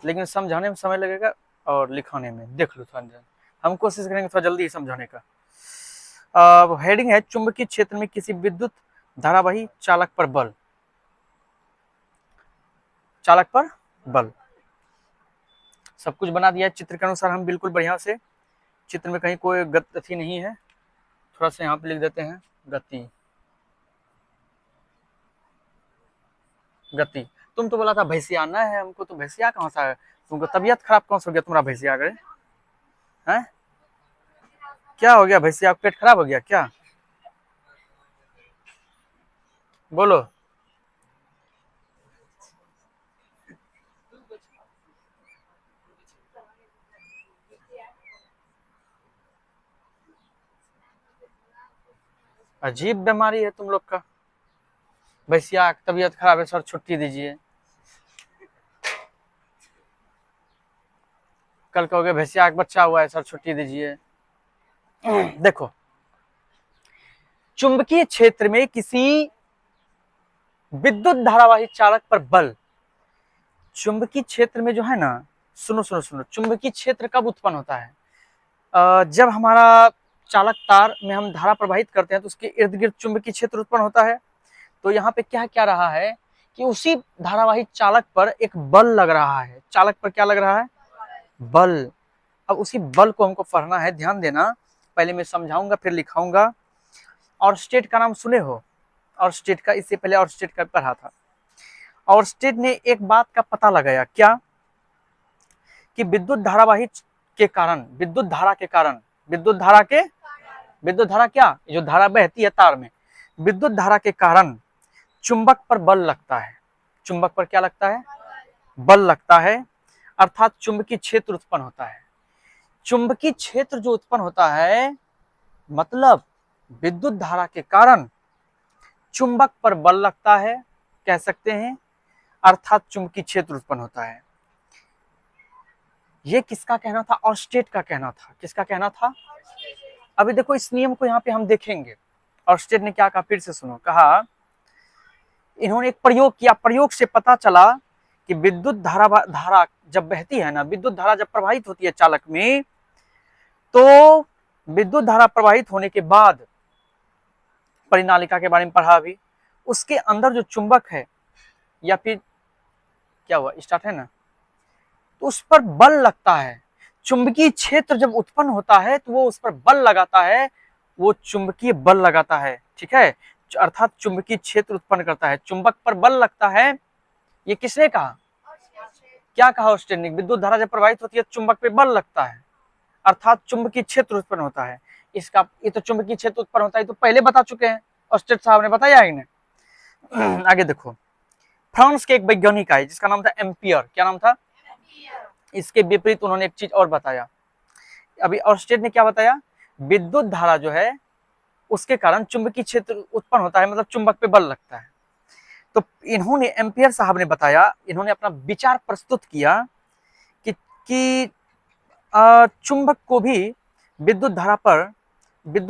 लेकिन समझाने में समय लगेगा और लिखाने में देख लो थोड़ा। हम कोशिश करेंगे थोड़ा जल्दी समझाने का। हेडिंग है चुंबकीय क्षेत्र में किसी विद्युत धारावाही चालक पर बल। चालक पर बल सब कुछ बना दिया है चित्र के अनुसार हम बिल्कुल बढ़िया से। चित्र में कहीं कोई गति नहीं है। थोड़ा सा यहाँ पे लिख देते हैं गति। गति तुम तो बोला था भैंसिया आना है हमको, तो भैंसिया कहाँ से आया? तुमको तबीयत खराब कौन सा हो गया तुम्हारा भैंसिया गए हैं? क्या हो गया भैंसिया? पेट खराब हो गया क्या? बोलो। अजीब बीमारी है तुम लोग का। भैंसिया तबीयत खराब है सर छुट्टी दीजिए। कल कहोगे भैंसिया का बच्चा हुआ है सर छुट्टी दीजिए। देखो चुंबकीय क्षेत्र में किसी विद्युत धारावाही चालक पर बल। चुंबकीय क्षेत्र में जो है ना, सुनो सुनो सुनो, चुंबकीय क्षेत्र कब उत्पन्न होता है? जब हमारा चालक तार में हम धारा प्रवाहित करते हैं तो उसके इर्द गिर्द चुंबकीय क्षेत्र उत्पन्न होता है। तो यहाँ पे क्या क्या रहा है कि उसी धारावाही चालक पर एक बल लग रहा है। चालक पर क्या लग रहा है? बल। अब उसी बल को हमको पढ़ना है, ध्यान देना। पहले मैं समझाऊंगा फिर लिखाऊंगा। और स्टेट का नाम सुने हो? और स्टेट का इससे पहले और स्टेट का पढ़ा था। और स्टेट ने एक बात का पता लगाया, क्या? कि विद्युत धारावाही के कारण, विद्युत धारा के कारण, विद्युत धारा के, विद्युत धारा क्या, जो धारा बहती है तार में, विद्युत धारा के कारण चुंबक पर बल लगता है। चुंबक पर क्या लगता है? बल लगता है, अर्थात चुंबकीय क्षेत्र उत्पन्न होता है। चुंबकीय क्षेत्र जो उत्पन्न होता है मतलब विद्युत धारा के कारण चुंबक पर बल लगता है, कह सकते हैं, अर्थात चुंबकीय क्षेत्र उत्पन्न होता है। ये किसका कहना था? ऑर्स्टेड का कहना था। किसका कहना था? अभी देखो इस नियम को यहाँ पे हम देखेंगे। ऑर्स्टेड ने क्या कहा फिर से सुनो। कहा इन्होंने एक प्रयोग किया, प्रयोग से पता चला कि विद्युत धारा जब बहती है ना, विद्युत धारा जब प्रवाहित होती है चालक में, तो विद्युत धारा प्रवाहित होने के बाद परिनालिका के बारे में पढ़ा अभी, उसके अंदर जो चुंबक है या फिर क्या हुआ स्टार्ट है ना, तो उस पर बल लगता है। चुंबकीय क्षेत्र जब उत्पन्न होता है तो वो उस पर बल लगाता है, वो चुंबकीय बल लगाता है, ठीक है, अर्थात चुंबकीय क्षेत्र उत्पन्न करता है। चुंबक पर बल लगता है, ये किसने कहा? क्या कहा ऑर्स्टेड ने? विद्युत धारा जब प्रवाहित होती है चुंबक पे बल लगता है, अर्थात चुंबकीय क्षेत्र उत्पन्न होता है। इसका ये तो चुंबकीय क्षेत्र उत्पन्न होता है तो पहले बता चुके हैं, ऑर्स्टेड साहब ने बताया इन्हें। आगे देखो, फ्रांस के एक वैज्ञानिक आए जिसका नाम था एम्पियर। क्या नाम था? इसके विपरीत उन्होंने एक चीज और बताया। अभी ऑर्स्टेड ने क्या बताया? विद्युत धारा जो है उसके कारण चुंबकीय क्षेत्र उत्पन्न होता है, मतलब चुंबक पे बल लगता है। तो इन्होंने, एम्पियर साहब ने बताया, इन्होंने अपना विचार प्रस्तुत किया कि चुंबक को भी विद्युत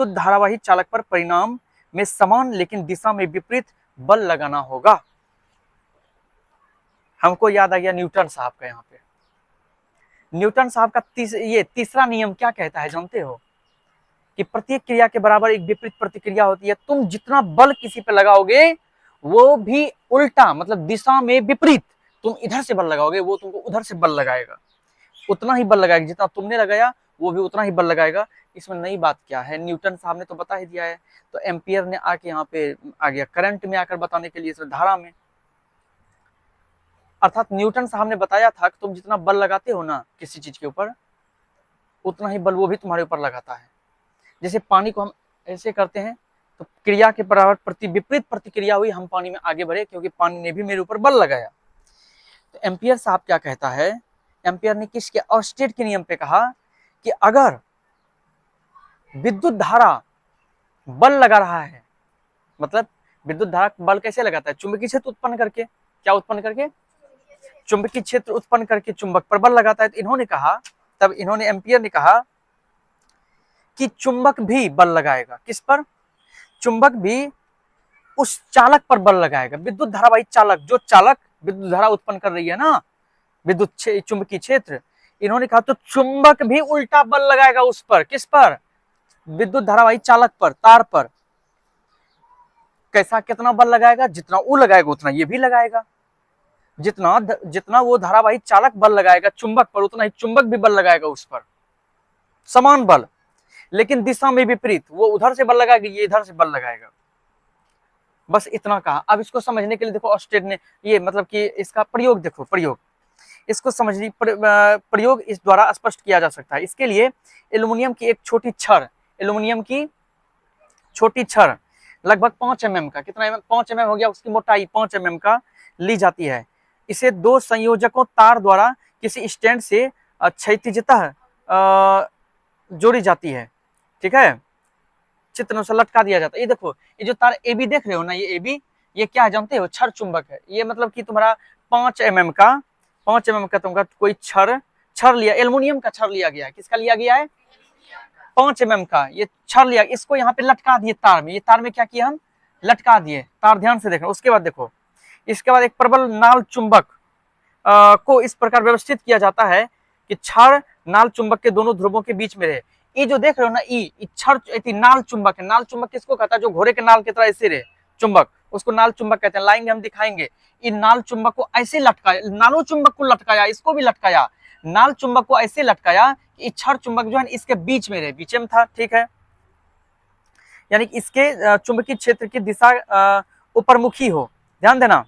धारावाही चालक पर परिणाम में समान लेकिन दिशा में विपरीत बल लगाना होगा। हमको याद आ गया न्यूटन साहब का। यहाँ पे न्यूटन साहब का तीसरा नियम क्या कहता है जानते हो? कि प्रत्येक क्रिया के बराबर एक विपरीत प्रतिक्रिया होती है। तुम जितना बल किसी पे लगाओगे वो भी उल्टा, मतलब दिशा में विपरीत। तुम इधर से बल लगाओगे वो तुमको उधर से बल लगाएगा, उतना ही बल लगाएगा जितना तुमने लगाया, वो भी उतना ही बल लगाएगा। इसमें नई बात क्या है? न्यूटन साहब ने तो बता ही दिया है। तो एम्पियर ने आके यहाँ पे आ गया करंट में आकर बताने के लिए, धारा में। अर्थात न्यूटन साहब ने बताया था कि तुम जितना बल लगाते हो ना किसी चीज के ऊपर, उतना ही बल वो भी तुम्हारे ऊपर लगाता है। जैसे पानी को हम ऐसे करते हैं तो क्रिया के बराबर विपरीत प्रतिक्रिया हुई, हम पानी में आगे बढ़े क्योंकि पानी ने भी मेरे ऊपर बल लगाया। तो एम्पियर साहब क्या कहता है? एम्पियर ने किसके ऑर्स्टेड के नियम पे कहा कि अगर विद्युत धारा बल लगा रहा है, मतलब विद्युत धारा बल कैसे लगाता है? चुंबकीय क्षेत्र उत्पन्न करके। क्या उत्पन्न करके? चुंबकीय क्षेत्र उत्पन्न करके चुंबक पर बल लगाता है। तो इन्होंने कहा, तब इन्होंने एम्पियर ने कहा कि चुंबक भी बल लगाएगा। किस पर? चुंबक भी उस चालक पर बल लगाएगा, विद्युत धारावाही चालक, जो चालक विद्युत धारा उत्पन्न कर रही है ना, विद्युत चुंबकीय क्षेत्र। इन्होंने कहा तो चुंबक भी उल्टा बल लगाएगा उस पर। किस पर? विद्युत धारावाही चालक पर, तार पर। कैसा, कितना बल लगाएगा? जितना वो लगाएगा उतना ये भी लगाएगा। जितना वो धारावाही चालक बल लगाएगा चुंबक पर, उतना ही चुंबक भी बल लगाएगा उस पर, समान बल, लेकिन दिशा में विपरीत। वो उधर से बल लगाएगा, ये इधर से बल लगाएगा। बस इतना कहा। अब इसको समझने के लिए देखो ऑस्टेड ने ये, मतलब कि इसका प्रयोग देखो, प्रयोग इसको समझने प्रयोग इस द्वारा स्पष्ट किया जा सकता है। इसके लिए एल्युमिनियम की एक छोटी छड़, एल्युमिनियम की छोटी छड़ लगभग 5 mm का, कितना 5 mm हो गया, उसकी मोटाई 5 mm का ली जाती है। इसे दो संयोजकों तार द्वारा किसी स्टैंड से क्षैतिजतः जोड़ी जाती है। ठीक है, चित्र से लटका दिया जाता है। ये देखो, ये जो तार ए बी देख रहे हो ना, ये ए बी, ये क्या है जानते हो? छड़ चुंबक है। ये मतलब कि तुम्हारा 5 mm का तुमका कोई छड़ लिया, एल्युमिनियम का छड़ लिया गया है। किसका लिया गया है? 5 mm का ये छड़ लिया, इसको यहाँ पे लटका दिए तार में। ये तार में क्या किया? हम लटका दिए तार, ध्यान से देखना। उसके बाद देखो, इसके बाद एक प्रबल नाल चुंबक को इस प्रकार व्यवस्थित किया जाता है कि छड़ नाल चुंबक के दोनों ध्रुवों के बीच में रहे। ये जो देख रहे हो ना, ई छड़ नाल चुंबक है। नाल चुंबक किसको कहता है? जो घोड़े के नाल की तरह ऐसे रहे चुंबक, उसको नाल चुंबक कहते हैं। लाएंगे, हम दिखाएंगे। इन नाल चुंबक को ऐसे लटकाया, नालो चुंबक को लटकाया, इसको भी लटकाया, नाल चुंबक को ऐसे लटकाया कि छड़ चुंबक जो है इसके बीच में रहे, बीच में था। ठीक है, यानी कि इसके चुंबकीय क्षेत्र की दिशा ऊपरमुखी हो, ध्यान देना,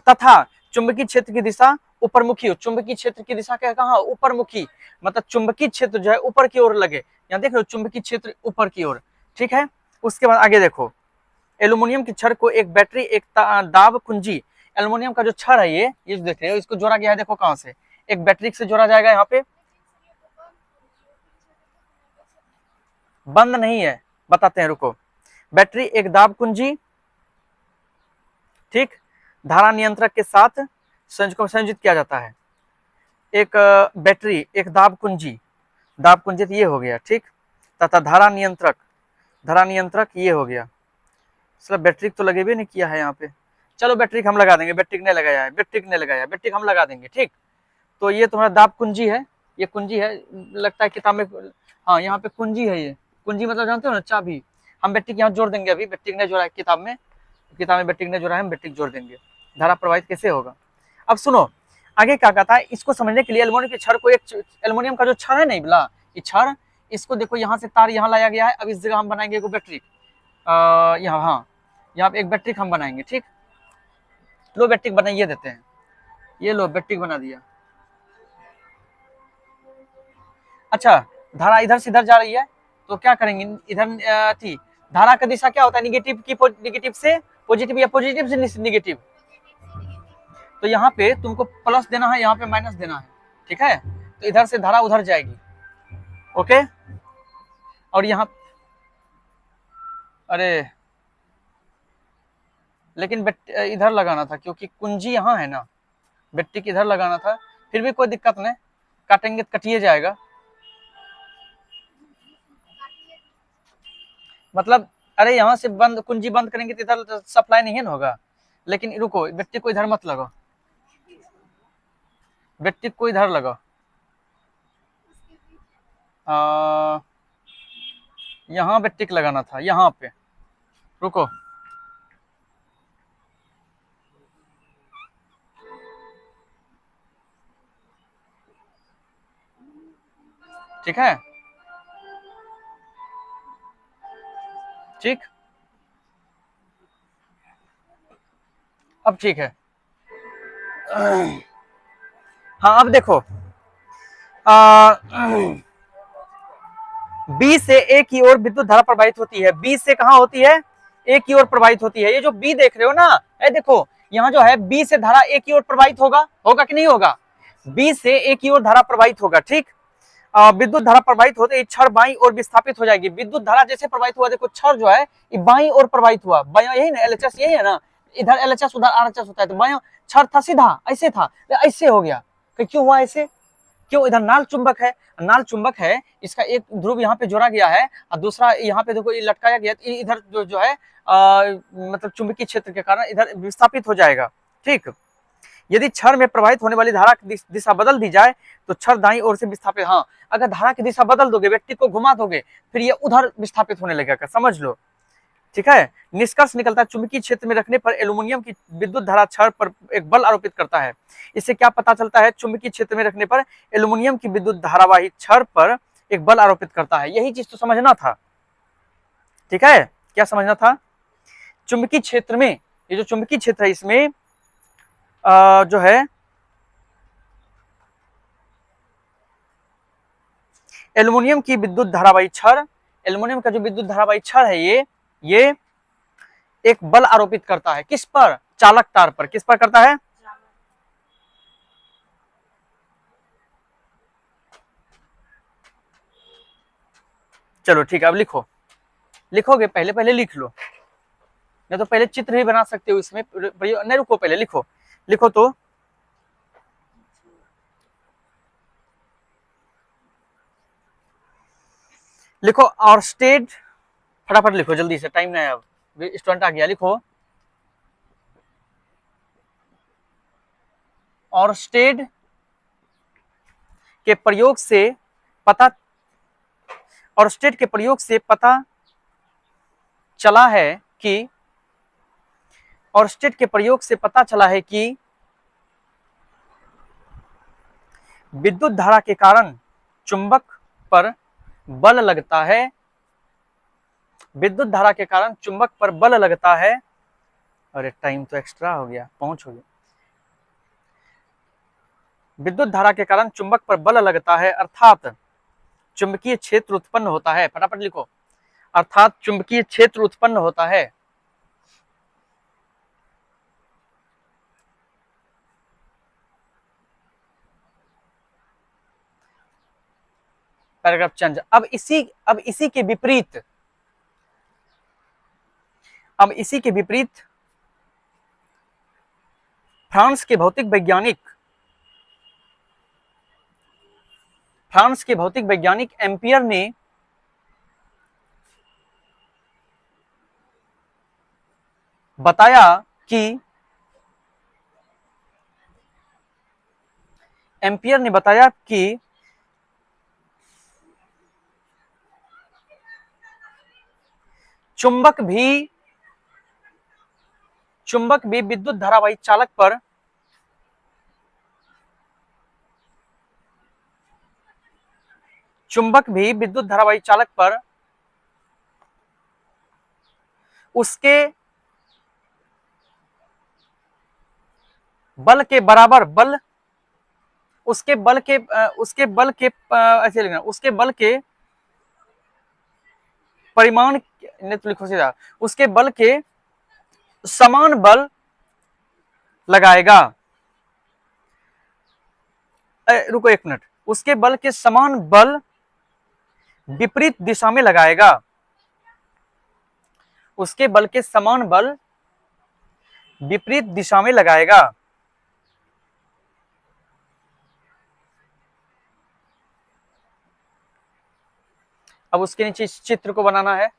तथा चुंबकीय क्षेत्र की दिशा ऊपरमुखी हो। चुंबकीय क्षेत्र की दिशा क्या, कहाँ? ऊपरमुखी, मतलब चुंबकीय क्षेत्र जो है ऊपर की ओर लगे। यहाँ देख लो, चुंबकीय क्षेत्र ऊपर की ओर। ठीक है, उसके बाद आगे देखो, एल्युमिनियम की छड़ को एक बैटरी, एक दाब कुंजी, एल्युमिनियम का जो छड़ है ये देख रहे हो, इसको जोड़ा गया है। देखो कहां से, एक बैटरी से जोड़ा जाएगा। यहाँ पे बंद नहीं है, बताते हैं, रुको। बैटरी, एक दाब कुंजी, ठीक, धारा नियंत्रक के साथ संयोजित किया जाता है। एक बैटरी, एक दाब कुंजी तो ये हो गया, ठीक, तथा धारा नियंत्रक ये हो गया। सिर्फ बैटरी तो लगे भी नहीं किया है यहाँ पे। चलो बैटरी हम लगा देंगे, बैटरी ने लगाया है, बैटरी हम लगा देंगे। ठीक, तो ये तुम्हारा दाब कुंजी है, ये कुंजी है, लगता है किताब में। हाँ, यहाँ पे कुंजी है। ये कुंजी मतलब जानते हो ना, चाबी। हम बैटरी यहाँ जोड़ देंगे। अभी बैटरी ने जोड़ा है किताब में बैटरी ने जोड़ा है, हम बैटरी जोड़ देंगे। धारा प्रवाहित कैसे होगा? अब सुनो आगे क्या कहता है। इसको समझने के लिए एल्युमिनियम के छड़ को, एक एल्युमिनियम का जो छड़ है नहीं बोला, ये छड़, इसको देखो यहाँ से तार यहाँ लाया गया है। अब इस जगह हम बनाएंगे एक बैटरी, यहाँ, हाँ, यहाँ पे एक बैटरी हम बनाएंगे। ठीक, लो बैटरी बनाइए देते हैं, ये लो बैटरी बना दिया। अच्छा, धारा इधर से इधर जा रही है, तो क्या करेंगे? इधर थी धारा का दिशा क्या होता है? निगेटिव से पॉजिटिव या पॉजिटिव से निगेटिव। तो यहाँ पे तुमको प्लस देना है, यहाँ पे माइनस देना है। ठीक है, तो इधर से धारा उधर जाएगी। ओके, और यहाँ, अरे लेकिन इधर लगाना था, क्योंकि कुंजी यहाँ है ना, बैटरी इधर लगाना था। फिर भी कोई दिक्कत नहीं, काटेंगे तो कटिए जाएगा। मतलब अरे यहाँ से बंद कुंजी बंद करेंगे तो इधर सप्लाई नहीं ना होगा। लेकिन रुको, व्यक्ति को इधर मत लगाओ, व्यक्ति को इधर लगाओ। यहाँ पे टिक लगाना था, यहाँ पे रुको। ठीक है, ठीक, अब ठीक है। हाँ अब देखो, बी से ए की ओर विद्युत धारा प्रवाहित होती है। बी से कहाँ होती है? ए की ओर प्रवाहित होती है। ये जो बी देख रहे हो ना, ये देखो यहाँ जो है बी से धारा ए की ओर प्रवाहित होगा, होगा कि नहीं होगा? बी से ए की ओर धारा प्रवाहित होगा, ठीक। विद्युत धारा प्रवाहित होते ही क्षण बाईं ओर विस्थापित हो जाएगी। विद्युत धारा जैसे प्रवाहित हुआ, देखो क्षण जो है ये बाईं ओर प्रवाहित हुआ, बाया यही ना, एलएचएस यही है ना, इधर एलएचएस उधर आरएचएस होता है, तो बाया क्षण था सीधा ऐसे था, ऐसे हो गया। क्यों हुआ ऐसे? क्यों? इधर नाल चुंबक है, नाल चुंबक है, इसका एक ध्रुव यहाँ पे जोड़ा गया है और दूसरा यहाँ पे देखो ये लटकाया गया, इधर जो है मतलब चुंबकीय क्षेत्र के कारण इधर विस्थापित हो जाएगा, ठीक। यदि क्षण में प्रवाहित होने वाली धारा की दिशा बदल दी जाए तो क्षण दाईं ओर से विस्थापित, हाँ अगर धारा की दिशा बदल दोगे, व्यक्ति को घुमा दोगे, फिर ये उधर विस्थापित होने लगेगा, समझ लो, ठीक है। निष्कर्ष निकलता है चुंबकीय क्षेत्र में रखने पर एल्यूमिनियम की विद्युत धारा क्षण पर एक बल आरोपित करता है। इससे क्या पता चलता है? चुंबकीय क्षेत्र में रखने पर एल्यूमिनियम की विद्युत धारावाही क्षण पर एक बल आरोपित करता है। यही चीज तो समझना था, ठीक है। क्या समझना था? चुंबकीय क्षेत्र में, ये जो चुंबकीय क्षेत्र है इसमें जो है एल्यूमिनियम की विद्युत धारावाही क्षण, एल्यूमिनियम का जो विद्युत धारावाही क्षण है ये एक बल आरोपित करता है। किस पर? चालक तार पर। किस पर करता है? चलो ठीक है, अब लिखो, लिखोगे पहले पहले लिख लो, नहीं तो पहले चित्र भी बना सकते हो इसमें, नहीं रुको पहले लिखो, लिखो तो लिखो ऑर्स्टेड, फटाफट लिखो जल्दी से, टाइम नहीं है अब, स्टूडेंट आ गया, लिखो ऑर्स्टेड के प्रयोग से पता, ऑर्स्टेड के प्रयोग से पता चला है कि, ऑर्स्टेड के प्रयोग से पता चला है कि विद्युत धारा के कारण चुंबक पर बल लगता है, विद्युत धारा के कारण चुंबक पर बल लगता है। अरे टाइम तो एक्स्ट्रा हो गया, पहुंच हो गया। विद्युत धारा के कारण चुंबक पर बल लगता है अर्थात चुंबकीय क्षेत्र उत्पन्न होता है। फटाफट लिखो, अर्थात चुंबकीय क्षेत्र उत्पन्न होता है। Paragraph change. अब इसी के विपरीत, अब इसी के विपरीत फ्रांस के भौतिक वैज्ञानिक, फ्रांस के भौतिक वैज्ञानिक एम्पियर ने बताया कि, एम्पियर ने बताया कि चुंबक भी विद्युत धारावाही चालक पर चुंबक भी विद्युत धारावाही चालक पर उसके बल के बराबर बल, उसके बल के ऐसे लिखना, उसके बल के परिमाण, नहीं तो लिखो सीधा, उसके बल के समान बल लगाएगा। रुको एक मिनट, उसके बल के समान बल विपरीत दिशा में लगाएगा, उसके बल के समान बल विपरीत दिशा में लगाएगा। अब उसके नीचे इस चित्र को बनाना है।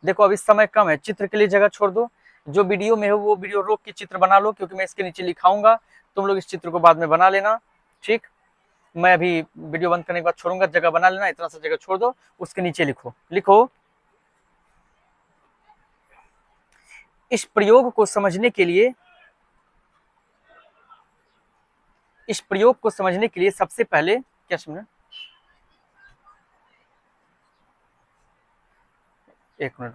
देखो अभी समय कम है, चित्र के लिए जगह छोड़ दो, जो वीडियो में हो वो वीडियो रोक के चित्र बना लो, क्योंकि मैं इसके नीचे लिखाऊंगा, तुम लोग इस चित्र को बाद में बना लेना। ठीक, मैं अभी वीडियो बंद करने के बाद छोड़ूंगा, जगह बना लेना, इतना सा जगह छोड़ दो, उसके नीचे लिखो। लिखो, इस प्रयोग को समझने के लिए, इस प्रयोग को समझने के लिए सबसे पहले क्या समझना, एक मिनट,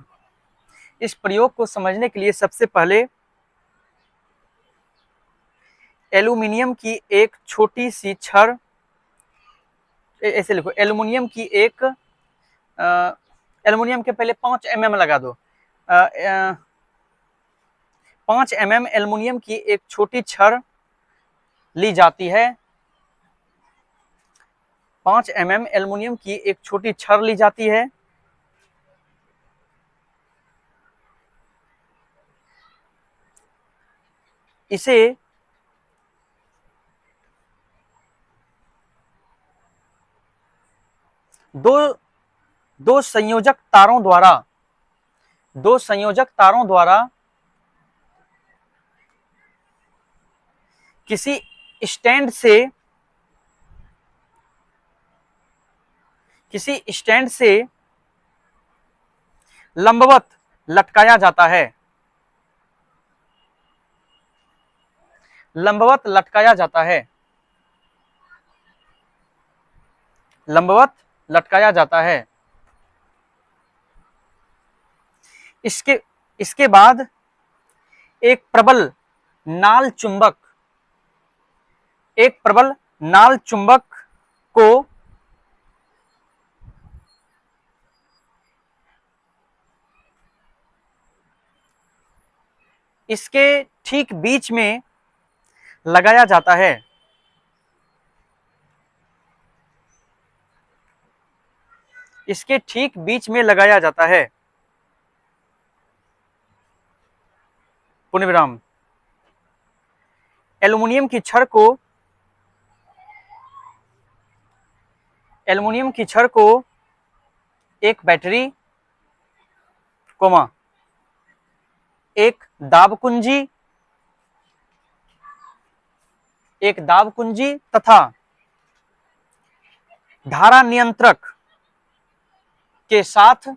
इस प्रयोग को समझने के लिए सबसे पहले एल्यूमिनियम की एक छोटी सी छड़, ऐसे लिखो, एल्यूमिनियम की एक, एल्यूमिनियम के पहले 5 mm लगा दो, 5 mm एल्यूमिनियम की एक छोटी छड़ ली जाती है, 5 mm एल्यूमिनियम की एक छोटी छड़ ली जाती है। इसे दो दो संयोजक तारों द्वारा, दो संयोजक तारों द्वारा किसी स्टैंड से, किसी स्टैंड से लंबवत लटकाया जाता है, लंबवत लटकाया जाता है, लंबवत लटकाया जाता है। इसके इसके बाद एक प्रबल नाल चुंबक, एक प्रबल नाल चुंबक को इसके ठीक बीच में लगाया जाता है, इसके ठीक बीच में लगाया जाता है, पुण्य विराम। एल्युमिनियम की छड़ को, एल्युमिनियम की छड़ को एक बैटरी, कोमा, एक दाब कुंजी, एक दाब कुंजी तथा धारा नियंत्रक के साथ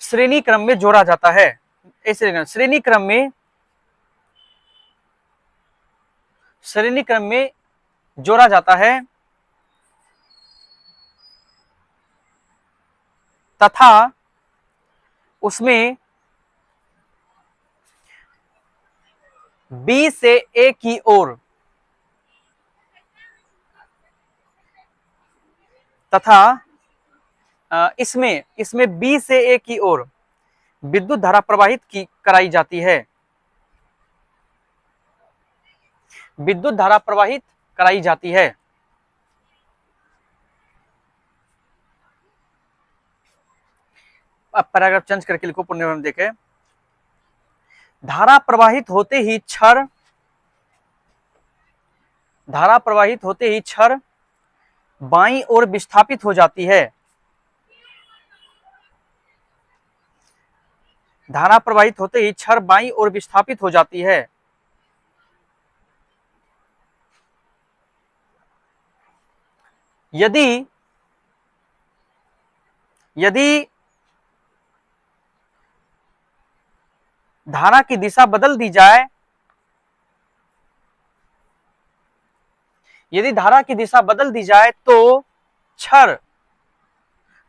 श्रेणी क्रम में जोड़ा जाता है। ऐसे श्रेणी क्रम में, श्रेणी क्रम में जोड़ा जाता है तथा उसमें बी से ए की ओर, तथा इसमें इसमें बी से ए की ओर विद्युत धारा प्रवाहित की कराई जाती है, विद्युत धारा प्रवाहित कराई जाती है। अब पैराग्राफ चेंज करके लिखो, पुण्य विराम देखे, धारा प्रवाहित होते ही छड़, धारा प्रवाहित होते ही छड़ बाईं ओर विस्थापित हो जाती है, धारा प्रवाहित होते ही छड़ बाईं ओर विस्थापित हो जाती है। यदि यदि धारा की दिशा बदल दी जाए, यदि धारा की दिशा बदल दी जाए तो छड़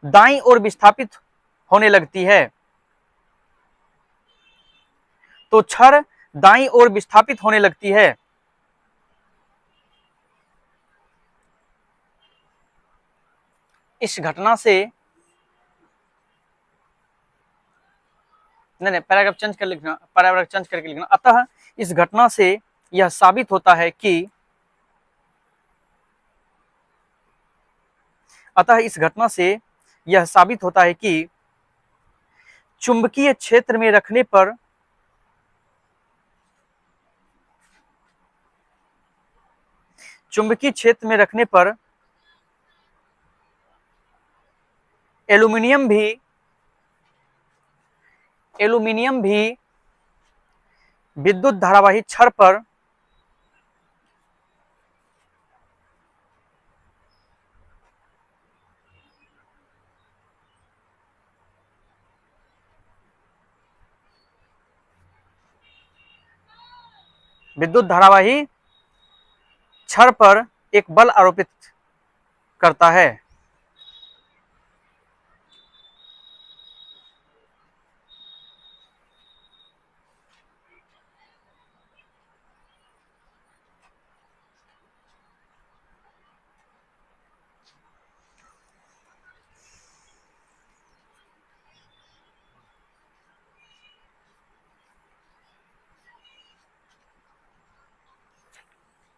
दाईं ओर विस्थापित होने लगती है, तो छड़ दाईं ओर विस्थापित होने लगती है। इस घटना से, नहीं पैराग्राफ चेंज कर लिखना, पैराग्राफ चेंज करके लिखना, अतः इस घटना से यह साबित होता है कि, अतः इस घटना से यह साबित होता है कि चुंबकीय क्षेत्र में रखने पर, चुंबकीय क्षेत्र में रखने पर एल्यूमिनियम भी विद्युत धारावाही छड़ पर एक बल आरोपित करता है।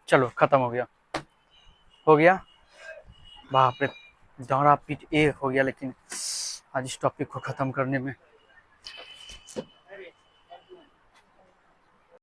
चलो खत्म हो गया बाप रे, दौड़ा पीट एक हो गया, लेकिन आज इस टॉपिक को खत्म करने में